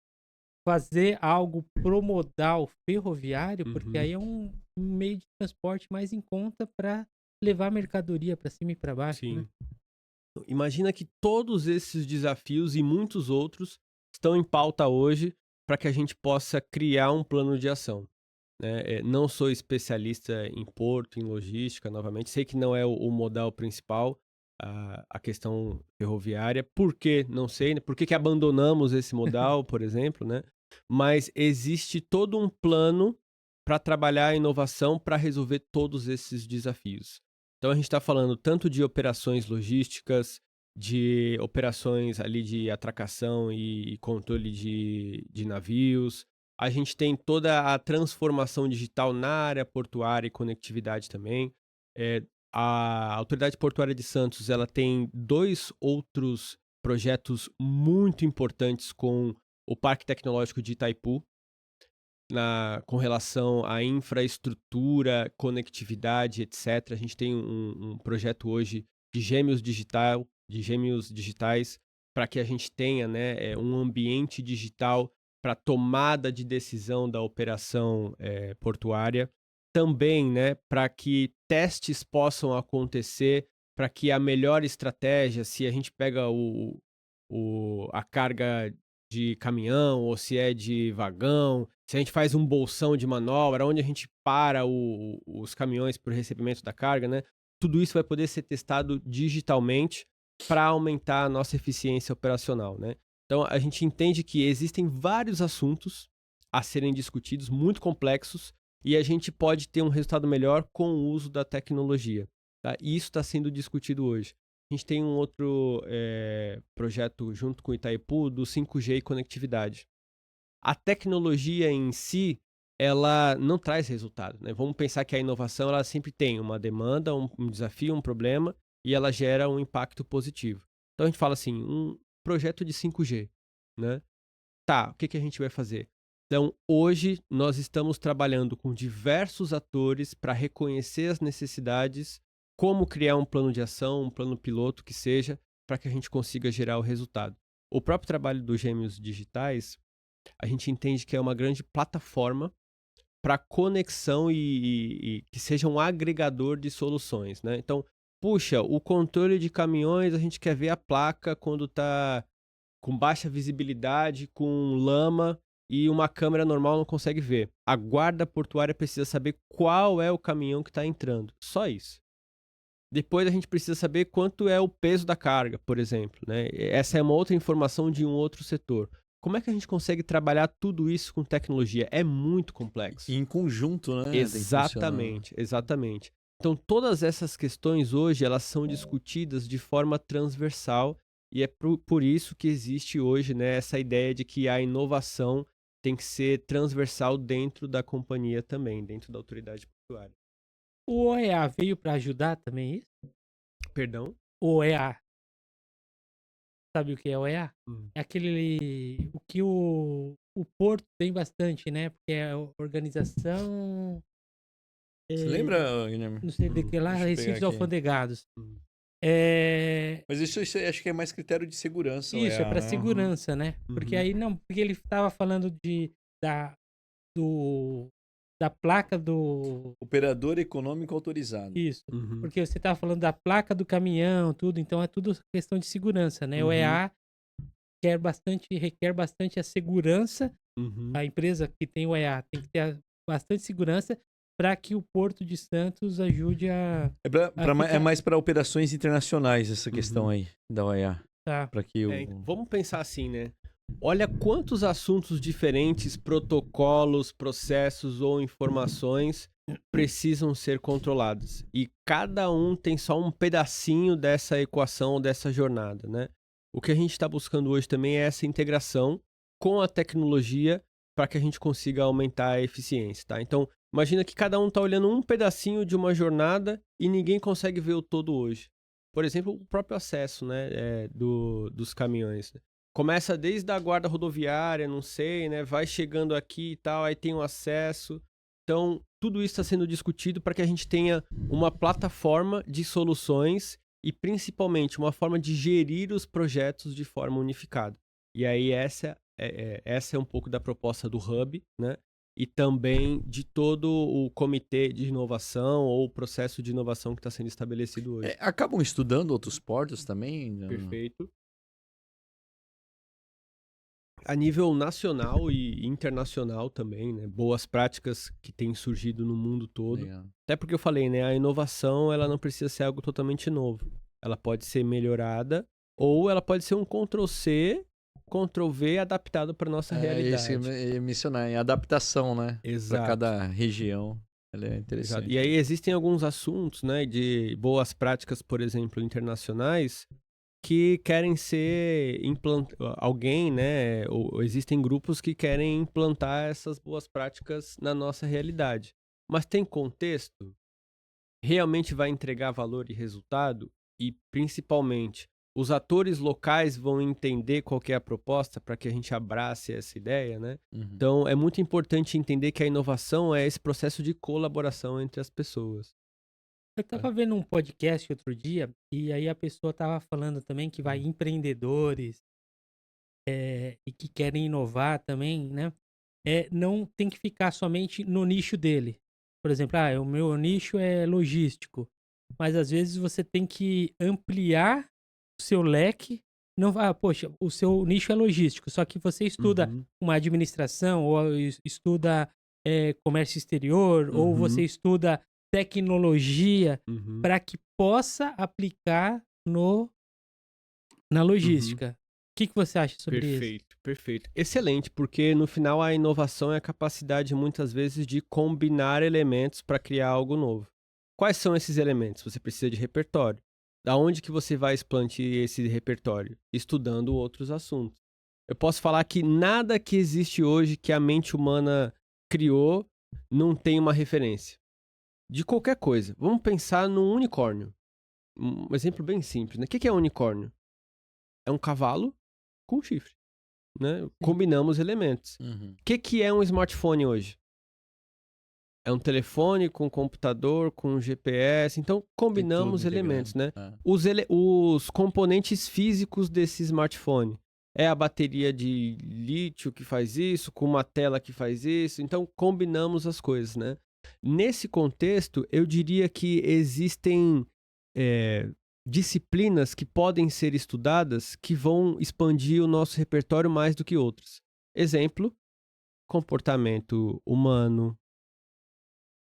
fazer algo pro modal ferroviário, porque Uhum. aí é um meio de transporte mais em conta para levar mercadoria para cima e para baixo, né? Sim. Imagina que todos esses desafios e muitos outros estão em pauta hoje para que a gente possa criar um plano de ação, né? Não sou especialista em porto, em logística, novamente. Sei que não é o modal principal, a questão ferroviária. Por quê? Não sei, né? Por que abandonamos esse modal, por exemplo, né? Mas existe todo um plano para trabalhar a inovação para resolver todos esses desafios. Então a gente está falando tanto de operações logísticas, de operações ali de atracação e controle de navios. A gente tem toda a transformação digital na área portuária e conectividade também. Eh, a Autoridade Portuária de Santos, ela tem 2 outros projetos muito importantes com o Parque Tecnológico de Itaipu, com relação à infraestrutura, conectividade, etc. A gente tem um projeto hoje de gêmeos digitais, para que a gente tenha, né, um ambiente digital para tomada de decisão da operação portuária. Também, né, para que testes possam acontecer, para que a melhor estratégia, se a gente pega a carga de caminhão ou se é de vagão, se a gente faz um bolsão de manobra, onde a gente para os caminhões para o recebimento da carga, né? Tudo isso vai poder ser testado digitalmente para aumentar a nossa eficiência operacional, né? Então, a gente entende que existem vários assuntos a serem discutidos, muito complexos, e a gente pode ter um resultado melhor com o uso da tecnologia. Tá? E isso está sendo discutido hoje. A gente tem um outro projeto junto com o Itaipu do 5G e conectividade. A tecnologia em si, ela não traz resultado, né? Vamos pensar que a inovação, ela sempre tem uma demanda, um desafio, um problema, e ela gera um impacto positivo. Então a gente fala assim, um projeto de 5G, né? Tá, o que a gente vai fazer? Então, hoje nós estamos trabalhando com diversos atores para reconhecer as necessidades, como criar um plano de ação, um plano piloto que seja, para que a gente consiga gerar o resultado. O próprio trabalho dos Gêmeos Digitais, a gente entende que é uma grande plataforma para conexão e que seja um agregador de soluções, né? Então, puxa, o controle de caminhões, a gente quer ver a placa quando está com baixa visibilidade, com lama e uma câmera normal não consegue ver. A guarda portuária precisa saber qual é o caminhão que está entrando. Só isso. Depois a gente precisa saber quanto é o peso da carga, por exemplo, né? Essa é uma outra informação de um outro setor. Como é que a gente consegue trabalhar tudo isso com tecnologia? É muito complexo. E em conjunto, né? Tem que funcionar. Exatamente, exatamente. Então, todas essas questões hoje, elas são discutidas de forma transversal e é por isso que existe hoje, né, essa ideia de que a inovação tem que ser transversal dentro da companhia também, dentro da autoridade portuária. O OEA veio para ajudar também isso? Perdão? O OEA. Sabe o que é OEA? Hum. É aquele. O que o Porto tem bastante, né? Porque é a organização. Você lembra, Guilherme? Não sei de que lá, Deixa eu pegar Recifes aqui. Alfandegados. Hum. Mas isso acho que é mais critério de segurança. Isso, é para né? segurança, né? Porque Uhum. aí não. Porque ele estava falando do da placa do... Operador econômico autorizado. Isso. Uhum. Porque você estava falando da placa do caminhão, tudo, então é tudo questão de segurança, né? O Uhum. EA requer bastante a segurança. Uhum. A empresa que tem o EA tem que ter bastante segurança para que o Porto de Santos ajude a... É mais para operações internacionais essa questão aí da OEA. Tá. Para que o... Então, vamos pensar assim, né? Olha quantos assuntos diferentes, protocolos, processos ou informações precisam ser controlados. E cada um tem só um pedacinho dessa equação, dessa jornada, né? O que a gente está buscando hoje também é essa integração com a tecnologia para que a gente consiga aumentar a eficiência, tá? Então, imagina que cada um está olhando um pedacinho de uma jornada e ninguém consegue ver o todo hoje. Por exemplo, o próprio acesso, né, dos caminhões. Começa desde a guarda rodoviária, não sei, né? Vai chegando aqui e tal, aí tem o acesso. Então, tudo isso está sendo discutido para que a gente tenha uma plataforma de soluções e, principalmente, uma forma de gerir os projetos de forma unificada. E aí, essa é um pouco da proposta do Hub, né? E também de todo o comitê de inovação ou o processo de inovação que está sendo estabelecido hoje. Acabam estudando outros portos também? Perfeito. A nível nacional e internacional também, né? Boas práticas que têm surgido no mundo todo. Legal. Até porque eu falei, né? A inovação, ela não precisa ser algo totalmente novo. Ela pode ser melhorada ou ela pode ser um Ctrl+C, Ctrl+V adaptado para nossa realidade. Isso que eu ia mencionar, em adaptação, né? Exato. Para cada região. Ela é interessante. Exato. E aí existem alguns assuntos, né? De boas práticas, por exemplo, internacionais, que querem ser alguém, né? Ou existem grupos que querem implantar essas boas práticas na nossa realidade. Mas tem contexto? Realmente vai entregar valor e resultado? E principalmente, os atores locais vão entender qual que é a proposta para que a gente abrace essa ideia, né? Uhum. Então, é muito importante entender que a inovação é esse processo de colaboração entre as pessoas. Eu tava vendo um podcast outro dia, e aí a pessoa tava falando também que vai empreendedores e que querem inovar também, né? Não tem que ficar somente no nicho dele. Por exemplo, o meu nicho é logístico. Mas às vezes você tem que ampliar o seu leque. Não, poxa, o seu nicho é logístico, só que você estuda Uhum. uma administração, ou estuda comércio exterior, ou você estuda tecnologia Uhum. para que possa aplicar na logística. O que você acha sobre isso? Perfeito, perfeito. Excelente, porque no final a inovação é a capacidade muitas vezes de combinar elementos para criar algo novo. Quais são esses elementos? Você precisa de repertório. Da onde que você vai expandir esse repertório? Estudando outros assuntos. Eu posso falar que nada que existe hoje que a mente humana criou não tem uma referência. De qualquer coisa. Vamos pensar num unicórnio. Um exemplo bem simples, né? O que é um unicórnio? É um cavalo com chifre, né? Combinamos elementos. Uhum. O que é um smartphone hoje? É um telefone com computador, com GPS. Então, combinamos Tem tudo elementos, né? integrado. Os componentes físicos desse smartphone. É a bateria de lítio que faz isso, com uma tela que faz isso. Então, combinamos as coisas, né? Nesse contexto, eu diria que existem disciplinas que podem ser estudadas que vão expandir o nosso repertório mais do que outras. Exemplo, comportamento humano,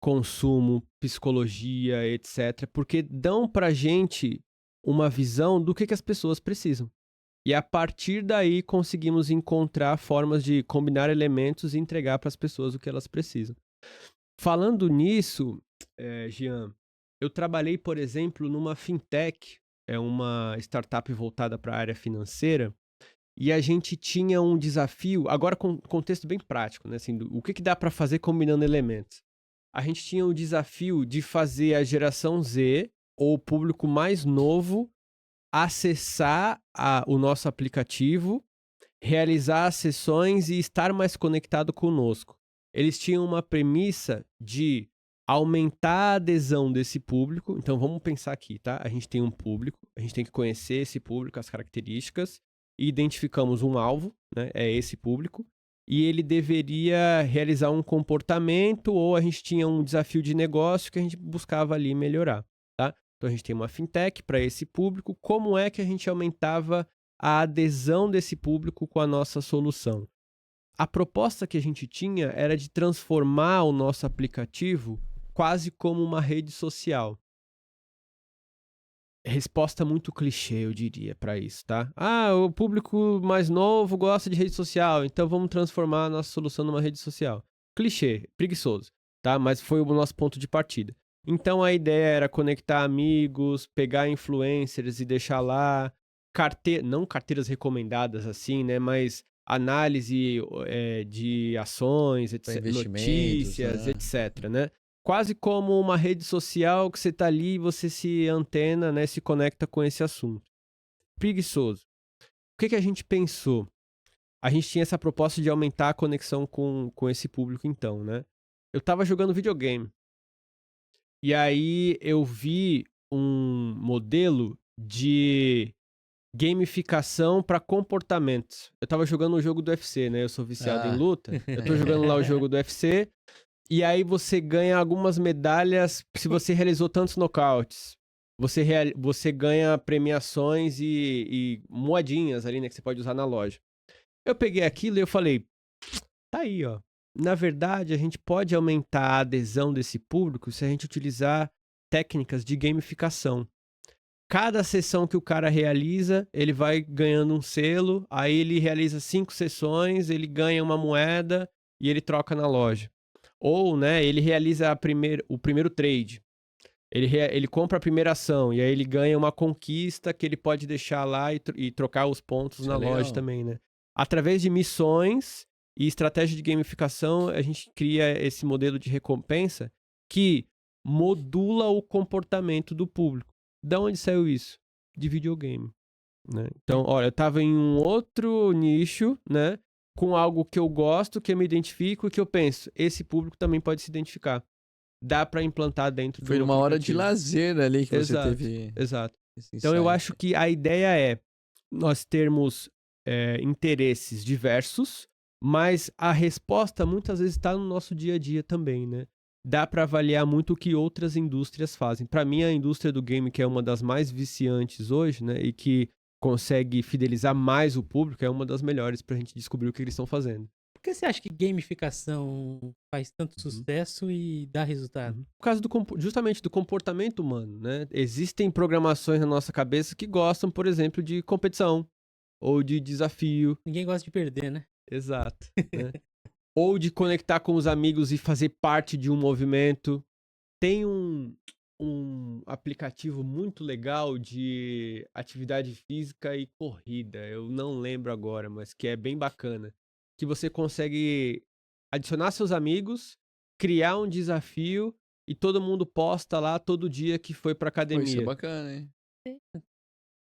consumo, psicologia, etc. Porque dão pra gente uma visão do que as pessoas precisam. E a partir daí conseguimos encontrar formas de combinar elementos e entregar para as pessoas o que elas precisam. Falando nisso, Jean, eu trabalhei, por exemplo, numa fintech, é uma startup voltada para a área financeira, e a gente tinha um desafio, agora com contexto bem prático, né? Assim, o que dá para fazer combinando elementos? A gente tinha o desafio de fazer a geração Z, ou o público mais novo, acessar o nosso aplicativo, realizar as sessões e estar mais conectado conosco. Eles tinham uma premissa de aumentar a adesão desse público. Então vamos pensar aqui, tá? A gente tem um público, a gente tem que conhecer esse público, as características, e identificamos um alvo, né? É esse público. e ele deveria realizar um comportamento ou a gente tinha um desafio de negócio que a gente buscava ali melhorar, tá? Então a gente tem uma fintech para esse público. Como é que a gente aumentava a adesão desse público com a nossa solução? A proposta que a gente tinha era de transformar o nosso aplicativo quase como uma rede social. Resposta muito clichê, eu diria, para isso, tá? Ah, o público mais novo gosta de rede social, então vamos transformar a nossa solução numa rede social. Clichê, preguiçoso, tá? Mas foi o nosso ponto de partida. Então a ideia era conectar amigos, pegar influencers e deixar lá, não carteiras recomendadas assim, né? Mas análise de ações, Pra etc, investimentos, notícias, né? etc, né? Quase como uma rede social que você tá ali e você se antena, né? Se conecta com esse assunto. Preguiçoso. O que a gente pensou? A gente tinha essa proposta de aumentar a conexão com esse público então, né? Eu tava jogando videogame. E aí eu vi um modelo de gamificação para comportamentos. Eu tava jogando um jogo do UFC, né? Eu sou viciado em luta. Eu tô jogando lá o jogo do UFC. E aí você ganha algumas medalhas se você realizou tantos nocautes. Você ganha premiações e moedinhas ali, né? Que você pode usar na loja. Eu peguei aquilo e eu falei, tá aí, ó. Na verdade, a gente pode aumentar a adesão desse público se a gente utilizar técnicas de gamificação. Cada sessão que o cara realiza, ele vai ganhando um selo, aí ele realiza 5 sessões, ele ganha uma moeda e ele troca na loja. Ou, né, ele realiza o primeiro trade. Ele compra a primeira ação e aí ele ganha uma conquista que ele pode deixar lá e trocar os pontos Isso na é loja legal. também, né? Através de missões e estratégia de gamificação, a gente cria esse modelo de recompensa que modula o comportamento do público. Da onde saiu isso? De videogame, né? Então, olha, eu tava em um outro nicho, né? Com algo que eu gosto, que eu me identifico e que eu penso, esse público também pode se identificar. Dá para implantar dentro Foi do numa hora de aplicativo. lazer ali que você Exato, teve exato. esse Então eu insight. acho que a ideia é nós termos interesses diversos, mas a resposta muitas vezes está no nosso dia a dia também, né? Dá para avaliar muito o que outras indústrias fazem. Para mim, a indústria do game, que é uma das mais viciantes hoje, né? E que consegue fidelizar mais o público, é uma das melhores para a gente descobrir o que eles estão fazendo. Por que você acha que gamificação faz tanto sucesso e dá resultado? Por causa justamente do comportamento humano, né? Existem programações na nossa cabeça que gostam, por exemplo, de competição ou de desafio. Ninguém gosta de perder, né? Exato. Né? Ou de conectar com os amigos e fazer parte de um movimento. Tem um aplicativo muito legal de atividade física e corrida. Eu não lembro agora, mas que é bem bacana. Que você consegue adicionar seus amigos, criar um desafio e todo mundo posta lá todo dia que foi pra Pô, isso é academia. bacana, hein?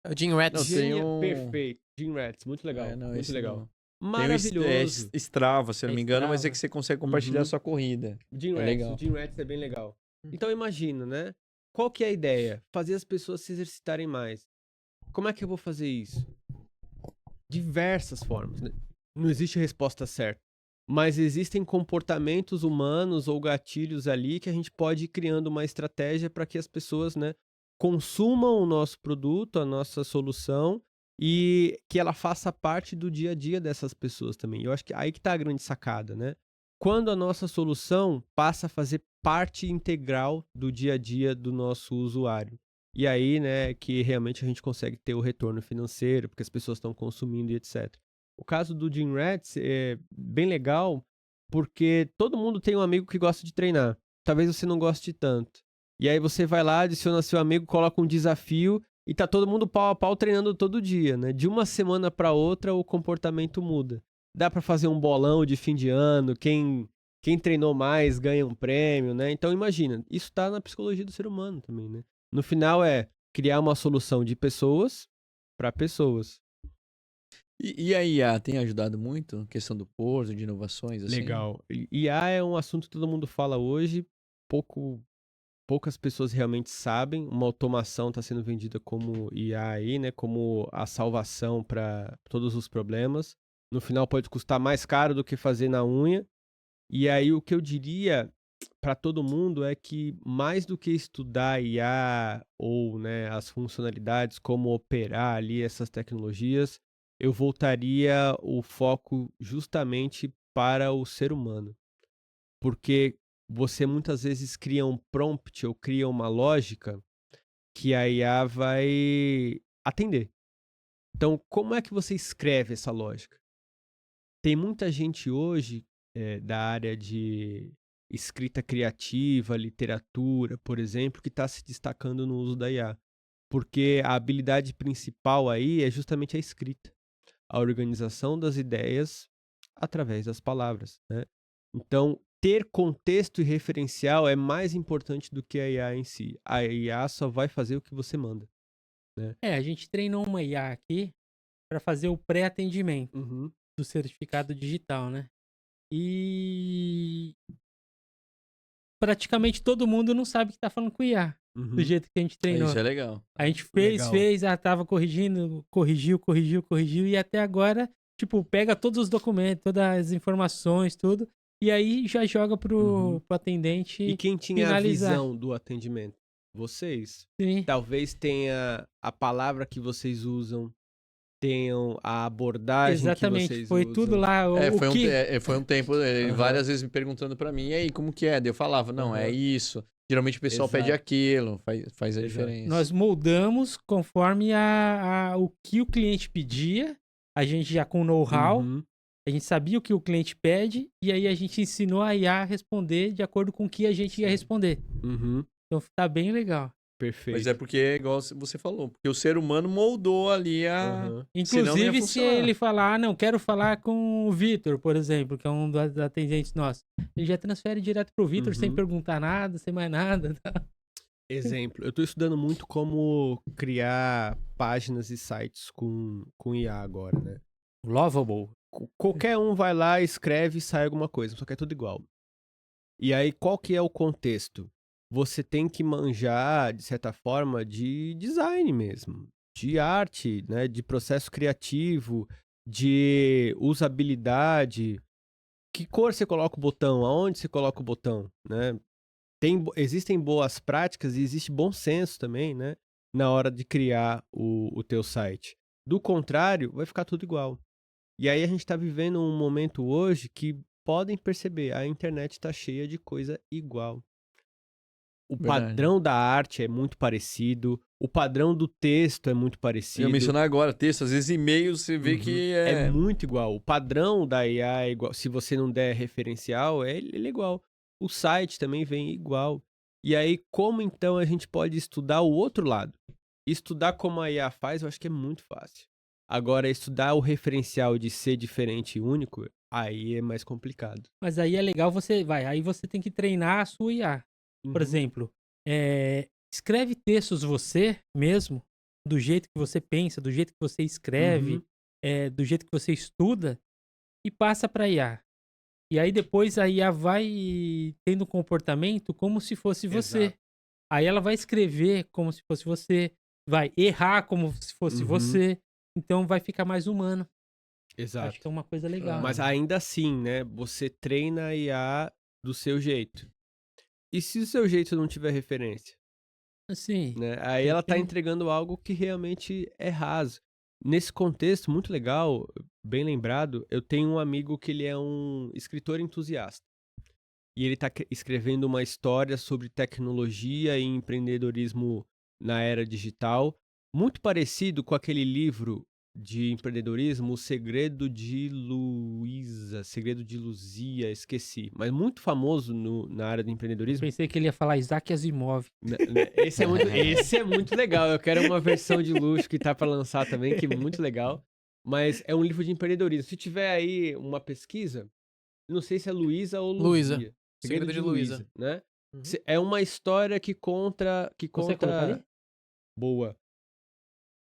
É o Jim Rats. Não, tem um... Perfeito. Jim Rats, muito legal. não, muito esse legal. não. Maravilhoso. Tem o Strava, se eu não É me engano, mas é Strava. que você consegue compartilhar a Uhum. sua corrida. Jim É Rats, legal. o Jim Rats é bem legal. Então imagina, né? Qual que é a ideia? Fazer as pessoas se exercitarem mais. Como é que eu vou fazer isso? Diversas formas, né? Não existe resposta certa. Mas existem comportamentos humanos ou gatilhos ali que a gente pode ir criando uma estratégia para que as pessoas, né, consumam o nosso produto, a nossa solução e que ela faça parte do dia a dia dessas pessoas também. Eu acho que aí que tá a grande sacada, né? Quando a nossa solução passa a fazer parte integral do dia a dia do nosso usuário. E aí, né, que realmente a gente consegue ter o retorno financeiro, porque as pessoas estão consumindo e etc. O caso do Jim Rats é bem legal, porque todo mundo tem um amigo que gosta de treinar. Talvez você não goste tanto. E aí você vai lá, adiciona seu amigo, coloca um desafio e tá todo mundo pau a pau treinando todo dia, né? De uma semana para outra o comportamento muda. Dá para fazer um bolão de fim de ano, quem treinou mais ganha um prêmio, né? Então imagina, isso tá na psicologia do ser humano também, né? No final é criar uma solução de pessoas para pessoas. E a IA tem ajudado muito? A questão do porto, de inovações, assim? Legal. IA é um assunto que todo mundo fala hoje, poucas pessoas realmente sabem. Uma automação está sendo vendida como IA aí, né? Como a salvação para todos os problemas. No final pode custar mais caro do que fazer na unha. E aí o que eu diria para todo mundo é que mais do que estudar IA ou, né, as funcionalidades, como operar ali essas tecnologias, eu voltaria o foco justamente para o ser humano. Porque você muitas vezes cria um prompt ou cria uma lógica que a IA vai atender. Então, como é que você escreve essa lógica? Tem muita gente hoje da área de escrita criativa, literatura, por exemplo, que está se destacando no uso da IA. Porque a habilidade principal aí é justamente a escrita, a organização das ideias através das palavras, né? Então, ter contexto e referencial é mais importante do que a IA em si. A IA só vai fazer o que você manda, né? A gente treinou uma IA aqui para fazer o pré-atendimento Uhum, do certificado digital, né? E praticamente todo mundo não sabe que tá falando com IA, do uhum. jeito que a gente treinou. Isso é legal. A gente fez, Legal. tava corrigindo, corrigiu, e até agora, tipo, pega todos os documentos, todas as informações, tudo, e aí já joga Uhum. pro atendente E quem tinha a finalizar. visão do atendimento? Vocês. Sim, Talvez tenha a palavra que vocês usam, tenham a abordagem que exatamente. vocês Foi tudo usam. lá, o que... Foi um tempo, ele Aham. várias vezes me perguntando pra mim, e aí, como que é? Daí eu falava, não, é Aham. isso. Geralmente o pessoal pede Exato. aquilo, faz a Exato. diferença. Nós moldamos conforme o que o cliente pedia, a gente já com know-how, Uhum. a gente sabia o que o cliente pede, e aí a gente ensinou a IA a responder de acordo com o que a gente ia Sim. responder. Uhum. Então tá bem legal. Perfeito. Mas é porque, igual você falou, porque o ser humano moldou ali a... Aham. Senão não ia Inclusive, se funcionar. ele falar, não, quero falar com o Vitor, por exemplo, que é um dos atendentes nossos, ele já transfere direto pro Vitor sem Uhum. perguntar nada, sem mais nada. Tá? Exemplo, eu estou estudando muito como criar páginas e sites com IA agora, né? Lovable. Qualquer um vai lá, escreve e sai alguma coisa, só que é tudo igual. E aí, qual que é o contexto? Você tem que manjar, de certa forma, de design mesmo, de arte, né? De processo criativo, de usabilidade. Que cor você coloca o botão? Aonde você coloca o botão, né? Existem boas práticas e existe bom senso também, né? Na hora de criar o teu site. Do contrário, vai ficar tudo igual. E aí a gente está vivendo um momento hoje que podem perceber, a internet está cheia de coisa igual. O Verdade. padrão da arte é muito parecido, o padrão do texto é muito Eu ia parecido. mencionar agora, texto, às vezes e-mail você vê Uhum. que É muito igual. O padrão da IA é igual. Se você não der referencial, ele é igual. O site também vem igual. E aí, como então a gente pode estudar o outro lado? Estudar como a IA faz, eu acho que é muito fácil. Agora, estudar o referencial de ser diferente e único, aí é mais complicado. Mas aí é legal aí você tem que treinar a sua IA. Por Uhum. exemplo, escreve textos você mesmo, do jeito que você pensa, do jeito que você escreve, Uhum. do jeito que você estuda, e passa para IA. E aí depois a IA vai tendo comportamento como se fosse você. Exato. Aí ela vai escrever como se fosse você, vai errar como se fosse Uhum. você, então vai ficar mais humano. Acho Exato. que é uma coisa legal. Mas ainda assim, né? Você treina a IA do seu jeito. E se o seu jeito não tiver referência? Assim, Né? Aí tem ela tá que- entregando algo que realmente é raso. Nesse contexto, muito legal, bem lembrado, eu tenho um amigo que ele é um escritor entusiasta. E ele tá escrevendo uma história sobre tecnologia e empreendedorismo na era digital, muito parecido com aquele livro de empreendedorismo, O Segredo de Segredo de Luzia, esqueci, mas muito famoso na área do eu empreendedorismo. pensei que ele ia falar Isaac Asimov. Esse é muito legal. Eu quero uma versão de luxo que tá pra lançar também, que é muito legal. Mas é um livro de empreendedorismo. Se tiver aí uma pesquisa, não sei se é Luísa ou Luísa. Luzia. Segredo de Luísa. Né? Uhum. É uma história que conta Consegue colocar ali? boa.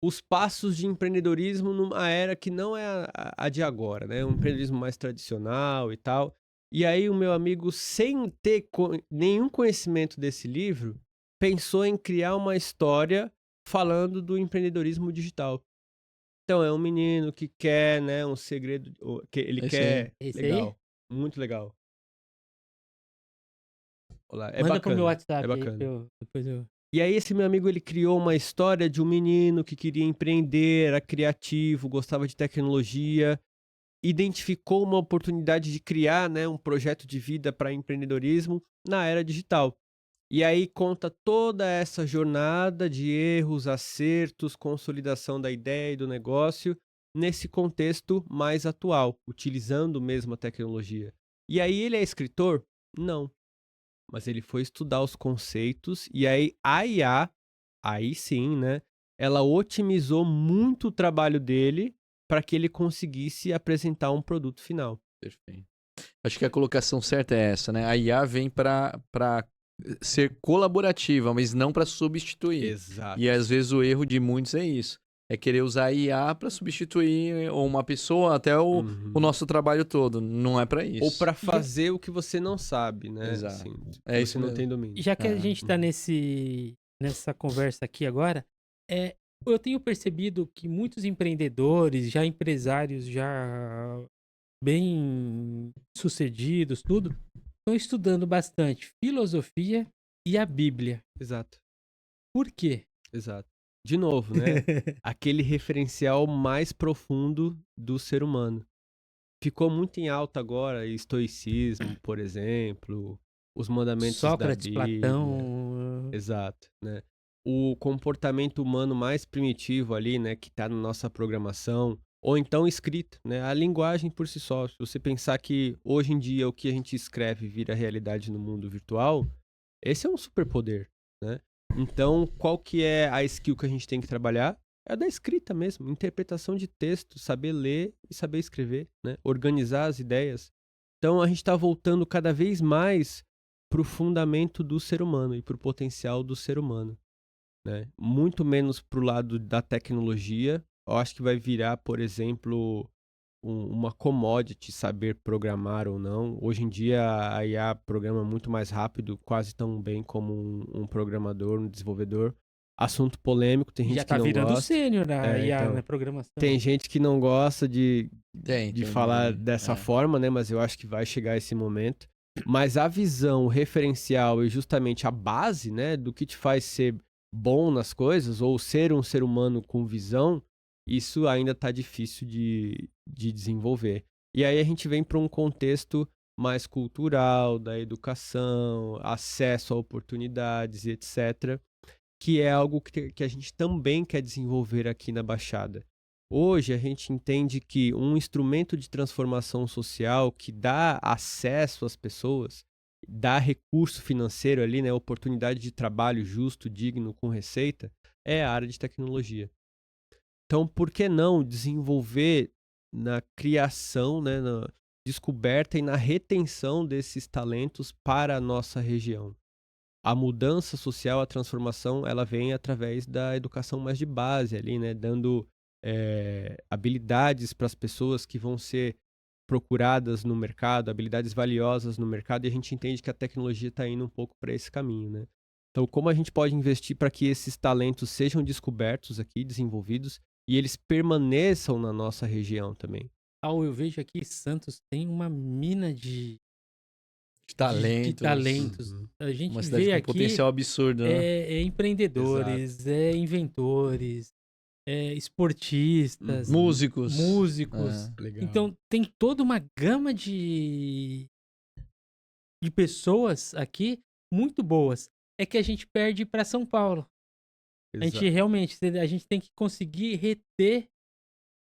Os passos de empreendedorismo numa era que não é a de agora, né? Um empreendedorismo mais tradicional e tal. E aí o meu amigo, sem ter nenhum conhecimento desse livro, pensou em criar uma história falando do empreendedorismo digital. Então, é um menino que quer, né, um segredo, que ele Esse quer... Esse Legal, aí? muito legal. Olha lá, é Manda pro meu bacana, WhatsApp é aí, que bacana. depois eu... E aí esse meu amigo, ele criou uma história de um menino que queria empreender, era criativo, gostava de tecnologia, identificou uma oportunidade de criar, né, um projeto de vida para empreendedorismo na era digital. E aí conta toda essa jornada de erros, acertos, consolidação da ideia e do negócio nesse contexto mais atual, utilizando mesmo a tecnologia. E aí ele é escritor? Não, mas ele foi estudar os conceitos e aí a IA, aí sim, né, ela otimizou muito o trabalho dele para que ele conseguisse apresentar um produto final. Perfeito. Acho que a colocação certa é essa, né? A IA vem para ser colaborativa, mas não para substituir. Exato. E às vezes o erro de muitos é isso. É querer usar a IA para substituir ou uma pessoa, até o Uhum. nosso trabalho todo. Não é para Ou isso. para fazer o que você não sabe, né? Exato. Assim, É que isso você não mesmo. tem domínio. Já que a Ah, gente tá nessa conversa aqui agora, eu tenho percebido que muitos empreendedores, já empresários, já bem sucedidos, tudo, estão estudando bastante filosofia e a Bíblia. Exato, Por quê? exato. De novo, né? Aquele referencial mais profundo do ser humano. Ficou muito em alta agora, estoicismo, por exemplo, os mandamentos da Sócrates, Bíblia. Platão. Exato, né? O comportamento humano mais primitivo ali, né, que tá na nossa programação, ou então escrito, né? A linguagem por si só. Se você pensar que hoje em dia o que a gente escreve vira realidade no mundo virtual, esse é um superpoder, né? Então, qual que é a skill que a gente tem que trabalhar? É a da escrita mesmo, interpretação de texto, saber ler e saber escrever, né? Organizar as ideias. Então, a gente está voltando cada vez mais para o fundamento do ser humano e para o potencial do ser humano, né? Muito menos para o lado da tecnologia. Eu acho que vai virar, por exemplo, uma commodity saber programar ou não. Hoje em dia a IA programa muito mais rápido, quase tão bem como um programador, um desenvolvedor. Assunto polêmico, tem Já gente que tá não virando gosta. sênior na IA, Então, na programação. tem gente que não gosta Tem falar meme. dessa forma, né? Mas eu acho que vai chegar esse momento. Mas a visão, o referencial e justamente a base, né, do que te faz ser bom nas coisas, ou ser um ser humano com visão, isso ainda está difícil de desenvolver. E aí a gente vem para um contexto mais cultural, da educação, acesso a oportunidades e etc., que é algo que a gente também quer desenvolver aqui na Baixada. Hoje a gente entende que um instrumento de transformação social que dá acesso às pessoas, dá recurso financeiro ali, né, oportunidade de trabalho justo, digno, com receita, é a área de tecnologia. Então, por que não desenvolver na criação, né, na descoberta e na retenção desses talentos para a nossa região? A mudança social, a transformação, ela vem através da educação mais de base ali, né? Dando habilidades para as pessoas que vão ser procuradas no mercado, habilidades valiosas no mercado, e a gente entende que a tecnologia está indo um pouco para esse caminho, né? Então, como a gente pode investir para que esses talentos sejam descobertos aqui, desenvolvidos, e eles permaneçam na nossa região também? Eu vejo aqui Santos tem uma mina de Talentos. talentos. Uhum. A gente Uma cidade vê com aqui potencial absurdo, né? empreendedores, inventores, esportistas, Uhum. músicos. Legal. Então tem toda uma gama de pessoas aqui muito boas. É que a gente perde para São Paulo. A gente realmente tem que conseguir reter,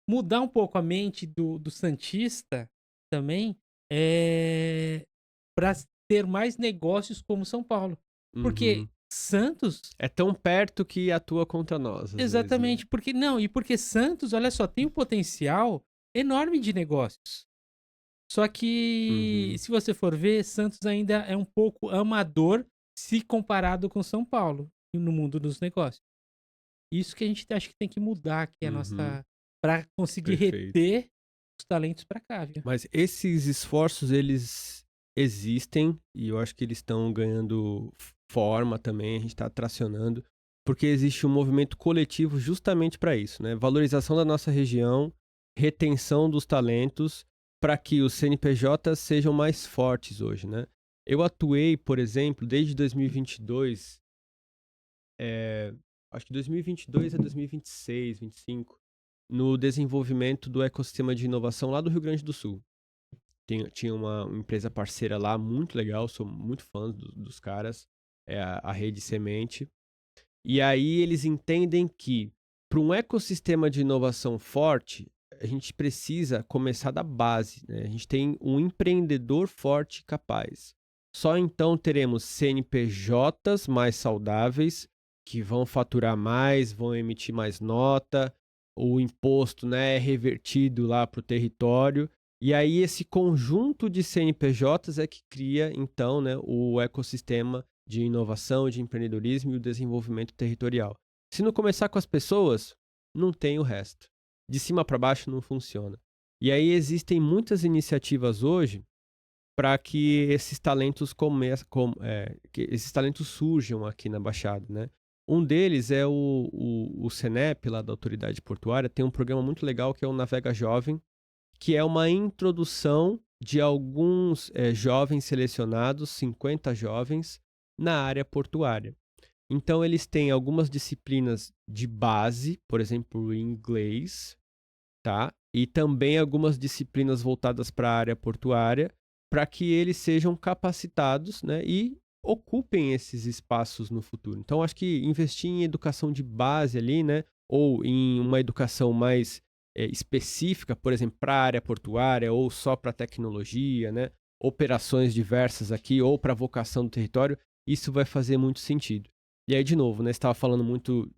mudar um pouco a mente do santista também, para ter mais negócios como São Paulo. Porque Uhum. Santos, É tão perto que atua contra nós, às exatamente, vezes, né? porque Santos, olha só, tem um potencial enorme de negócios. Só que, Uhum. se você for ver, Santos ainda é um pouco amador se comparado com São Paulo no mundo dos negócios. Isso que a gente acha que tem que mudar aqui a Uhum. nossa, para conseguir Perfeito. reter os talentos para cá, viu? Mas esses esforços, eles existem e eu acho que eles estão ganhando forma também, a gente está tracionando. porque existe um movimento coletivo justamente para isso, né? Valorização da nossa região, retenção dos talentos, para que os CNPJs sejam mais fortes hoje, né? Eu atuei, por exemplo, desde 2022, acho que 2022 a 2026, 2025, no desenvolvimento do ecossistema de inovação lá do Rio Grande do Sul. Tinha uma empresa parceira lá, muito legal, sou muito fã dos caras, é a Rede Semente. E aí eles entendem que, para um ecossistema de inovação forte, a gente precisa começar da base, né? A gente tem um empreendedor forte e capaz. Só então teremos CNPJs mais saudáveis, que vão faturar mais, vão emitir mais nota, o imposto, né, é revertido lá para o território. E aí esse conjunto de CNPJs é que cria, então, né, o ecossistema de inovação, de empreendedorismo e o desenvolvimento territorial. Se não começar com as pessoas, não tem o resto. De cima para baixo não funciona. E aí existem muitas iniciativas hoje para que esses talentos que esses talentos surjam aqui na Baixada, né? Um deles é o Senep, lá da Autoridade Portuária, tem um programa muito legal que é o Navega Jovem, que é uma introdução de alguns jovens selecionados, 50 jovens, na área portuária. Então, eles têm algumas disciplinas de base, por exemplo, inglês, tá? E também algumas disciplinas voltadas para a área portuária, para que eles sejam capacitados, né, e ocupem esses espaços no futuro. Então, acho que investir em educação de base ali, né, ou em uma educação mais específica, por exemplo, para a área portuária ou só para tecnologia, né, operações diversas aqui ou para a vocação do território, isso vai fazer muito sentido. E aí, de novo, né, você estava falando muito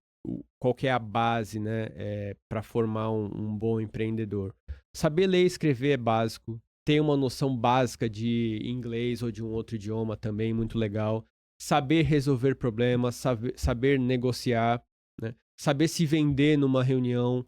qual que é a base, né, para formar um bom empreendedor. Saber ler e escrever é básico. Ter uma noção básica de inglês ou de um outro idioma também muito legal. Saber resolver problemas, saber negociar, né? Saber se vender numa reunião,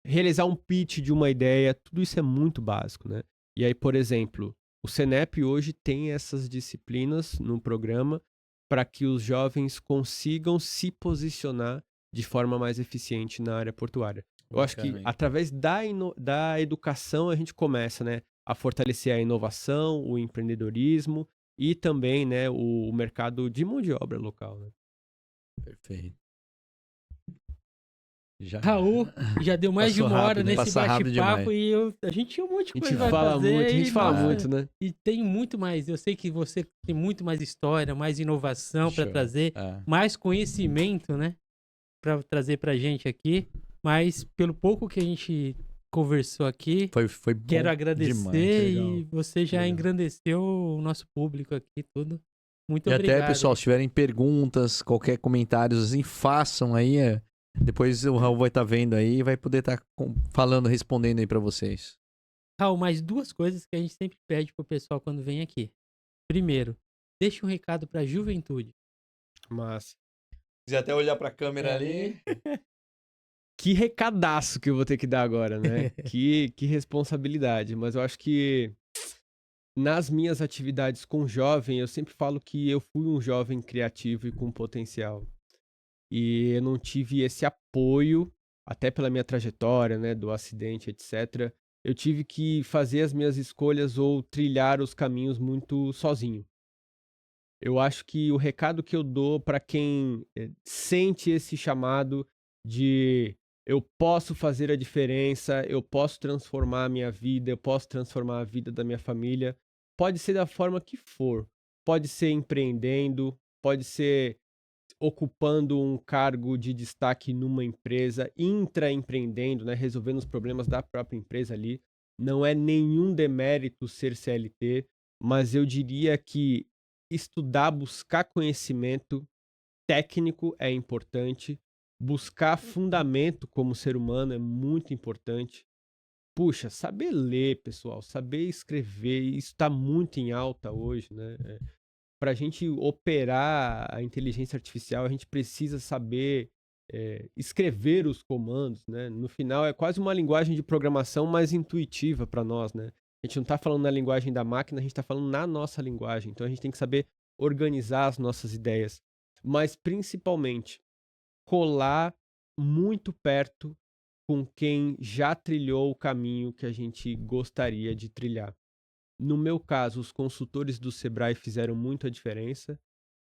realizar um pitch de uma ideia, tudo isso é muito básico, né? E aí, por exemplo, o Senep hoje tem essas disciplinas no programa para que os jovens consigam se posicionar de forma mais eficiente na área portuária. Eu acho que através da educação a gente começa, né, a fortalecer a inovação, o empreendedorismo e também, né, o mercado de mão de obra local, né? Perfeito. Raul, já deu mais de uma hora nesse bate-papo e a gente tinha um monte de coisa pra fazer. A gente fala muito, né? E tem muito mais. Eu sei que você tem muito mais história, mais inovação para trazer, mais conhecimento, né? Para trazer pra gente aqui. Mas pelo pouco que a gente conversou aqui, foi bom, quero agradecer demais. E você já engrandeceu o nosso público aqui tudo. Muito obrigado. E até, pessoal, se tiverem perguntas, qualquer comentário, assim, façam aí. Depois o Raul vai estar vendo aí e vai poder estar falando, respondendo aí pra vocês. Raul, mais duas coisas que a gente sempre pede pro pessoal quando vem aqui. Primeiro, deixe um recado pra juventude. Massa. Se quiser até olhar pra câmera ali. Que recadaço que eu vou ter que dar agora, né? que responsabilidade. Mas eu acho que nas minhas atividades com jovem, eu sempre falo que eu fui um jovem criativo e com potencial. E eu não tive esse apoio, até pela minha trajetória, né, do acidente, etc. Eu tive que fazer as minhas escolhas ou trilhar os caminhos muito sozinho. Eu acho que o recado que eu dou para quem sente esse chamado de eu posso fazer a diferença, eu posso transformar a minha vida, eu posso transformar a vida da minha família, pode ser da forma que for. Pode ser empreendendo, pode ser ocupando um cargo de destaque numa empresa, intraempreendendo, né, resolvendo os problemas da própria empresa ali. Não é nenhum demérito ser CLT, mas eu diria que estudar, buscar conhecimento técnico é importante, buscar fundamento como ser humano é muito importante. Puxa, saber ler, pessoal, saber escrever, isso está muito em alta hoje, né? Para a gente operar a inteligência artificial, a gente precisa saber escrever os comandos, né? No final, é quase uma linguagem de programação mais intuitiva para nós, né? A gente não está falando na linguagem da máquina, a gente está falando na nossa linguagem. Então, a gente tem que saber organizar as nossas ideias. Mas, principalmente, colar muito perto com quem já trilhou o caminho que a gente gostaria de trilhar. No meu caso, os consultores do Sebrae fizeram muito a diferença.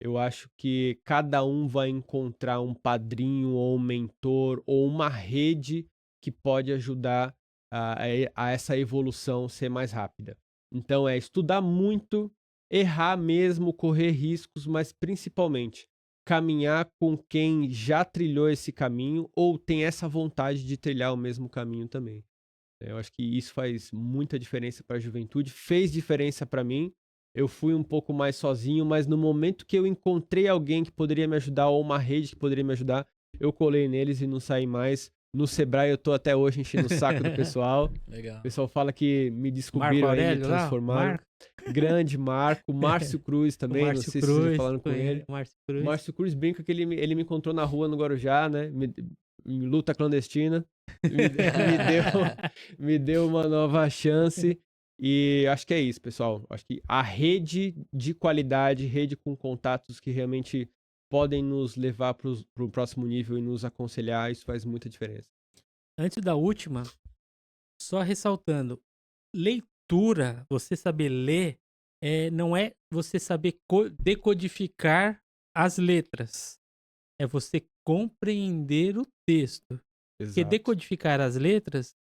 Eu acho que cada um vai encontrar um padrinho ou um mentor ou uma rede que pode ajudar a essa evolução ser mais rápida. Então é estudar muito, errar mesmo, correr riscos, mas principalmente caminhar com quem já trilhou esse caminho ou tem essa vontade de trilhar o mesmo caminho também. Eu acho que isso faz muita diferença para a juventude, fez diferença para mim. Eu fui um pouco mais sozinho, mas no momento que eu encontrei alguém que poderia me ajudar ou uma rede que poderia me ajudar, eu colei neles e não saí mais. No Sebrae eu tô até hoje enchendo o saco do pessoal. Legal. O pessoal fala que me Marco descobriram aí, me Aurélio lá, transformaram. Marco. Grande Marco, Márcio Cruz também, não Márcio sei se vocês Cruz, já falaram com ele. Márcio O Cruz. Márcio Cruz brinca que ele me encontrou na rua no Guarujá, né? Em luta clandestina. Me deu uma nova chance. E acho que é isso, pessoal. Acho que a rede de qualidade, rede com contatos que realmente podem nos levar para o próximo nível e nos aconselhar, isso faz muita diferença. Antes da última, só ressaltando, leitura, você saber ler, não é você saber decodificar as letras. É você compreender o texto. Porque Exato. decodificar as letras,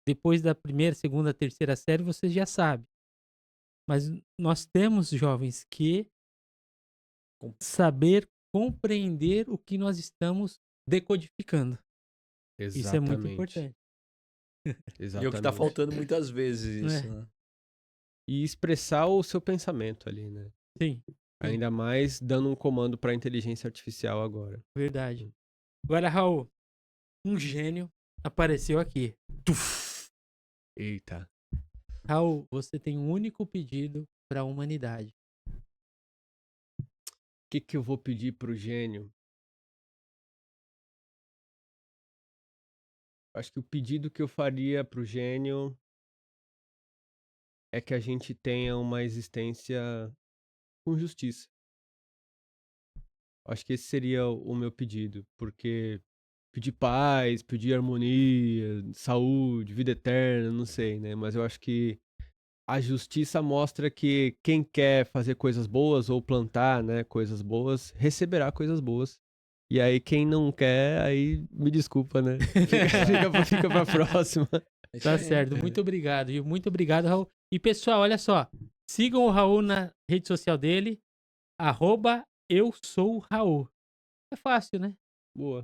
depois da primeira, segunda, terceira série, você já sabe. Mas nós temos, jovens, que saber compreender o que nós estamos decodificando. Isso é muito importante. Exatamente. E é o que tá faltando muitas vezes isso, né? E expressar o seu pensamento ali, né? Sim. Ainda mais dando um comando para a inteligência artificial agora. Verdade. Agora, Raul, um gênio apareceu aqui. Tuf! Eita. Raul, você tem um único pedido para a humanidade. O que eu vou pedir pro gênio? Acho que o pedido que eu faria pro gênio é que a gente tenha uma existência com justiça. Acho que esse seria o meu pedido, porque pedir paz, pedir harmonia, saúde, vida eterna, não sei, né? Mas eu acho que a justiça mostra que quem quer fazer coisas boas ou plantar, né, coisas boas, receberá coisas boas. E aí quem não quer, aí me desculpa, né? Fica pra próxima. Tá certo. Muito obrigado. E muito obrigado, Raul. E pessoal, olha só. Sigam o Raul na rede social dele. @EuSouRaul. É fácil, né? Boa.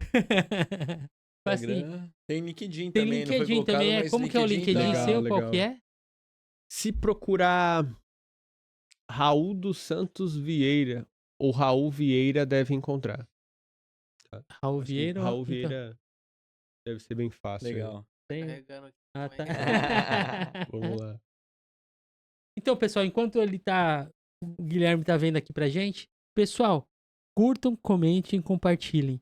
Facinho. Tem LinkedIn Tem também, não foi LinkedIn colocado, também. mas Como que é o LinkedIn legal, seu? legal. Qual que é? Se procurar Raul dos Santos Vieira ou Raul Vieira, deve encontrar. Raul Acho que Vieira. Raul então, Vieira deve ser bem fácil. aí. Legal. tem- Carregando aqui. Ah, tá. Vamos lá. Então, pessoal, enquanto o Guilherme tá vendo aqui pra gente, pessoal, curtam, comentem, compartilhem.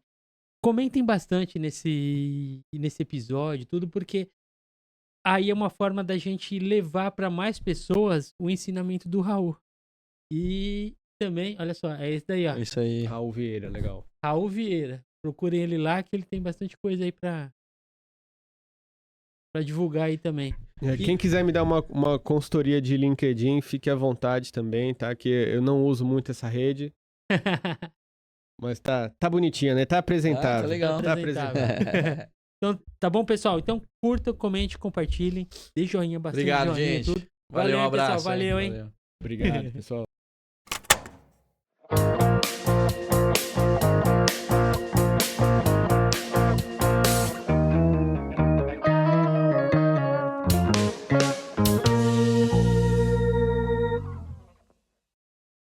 Comentem bastante nesse episódio, tudo, porque aí é uma forma da gente levar para mais pessoas o ensinamento do Raul. E também, olha só, é esse daí, ó. É isso aí. Raul Vieira, legal. Raul Vieira. Procurem ele lá, que ele tem bastante coisa aí pra divulgar aí também. Quem quiser me dar uma consultoria de LinkedIn, fique à vontade também, tá? Que eu não uso muito essa rede, mas tá bonitinha, né? Tá apresentável. Tá legal. Tá Apresentável. apresentável. Então, tá bom, pessoal? Então, curtam, comentem, compartilhem. Dê joinha, bastante Obrigado, joinha e gente. tudo. Valeu, um Valeu, pessoal. abraço. Valeu, hein? Obrigado, pessoal.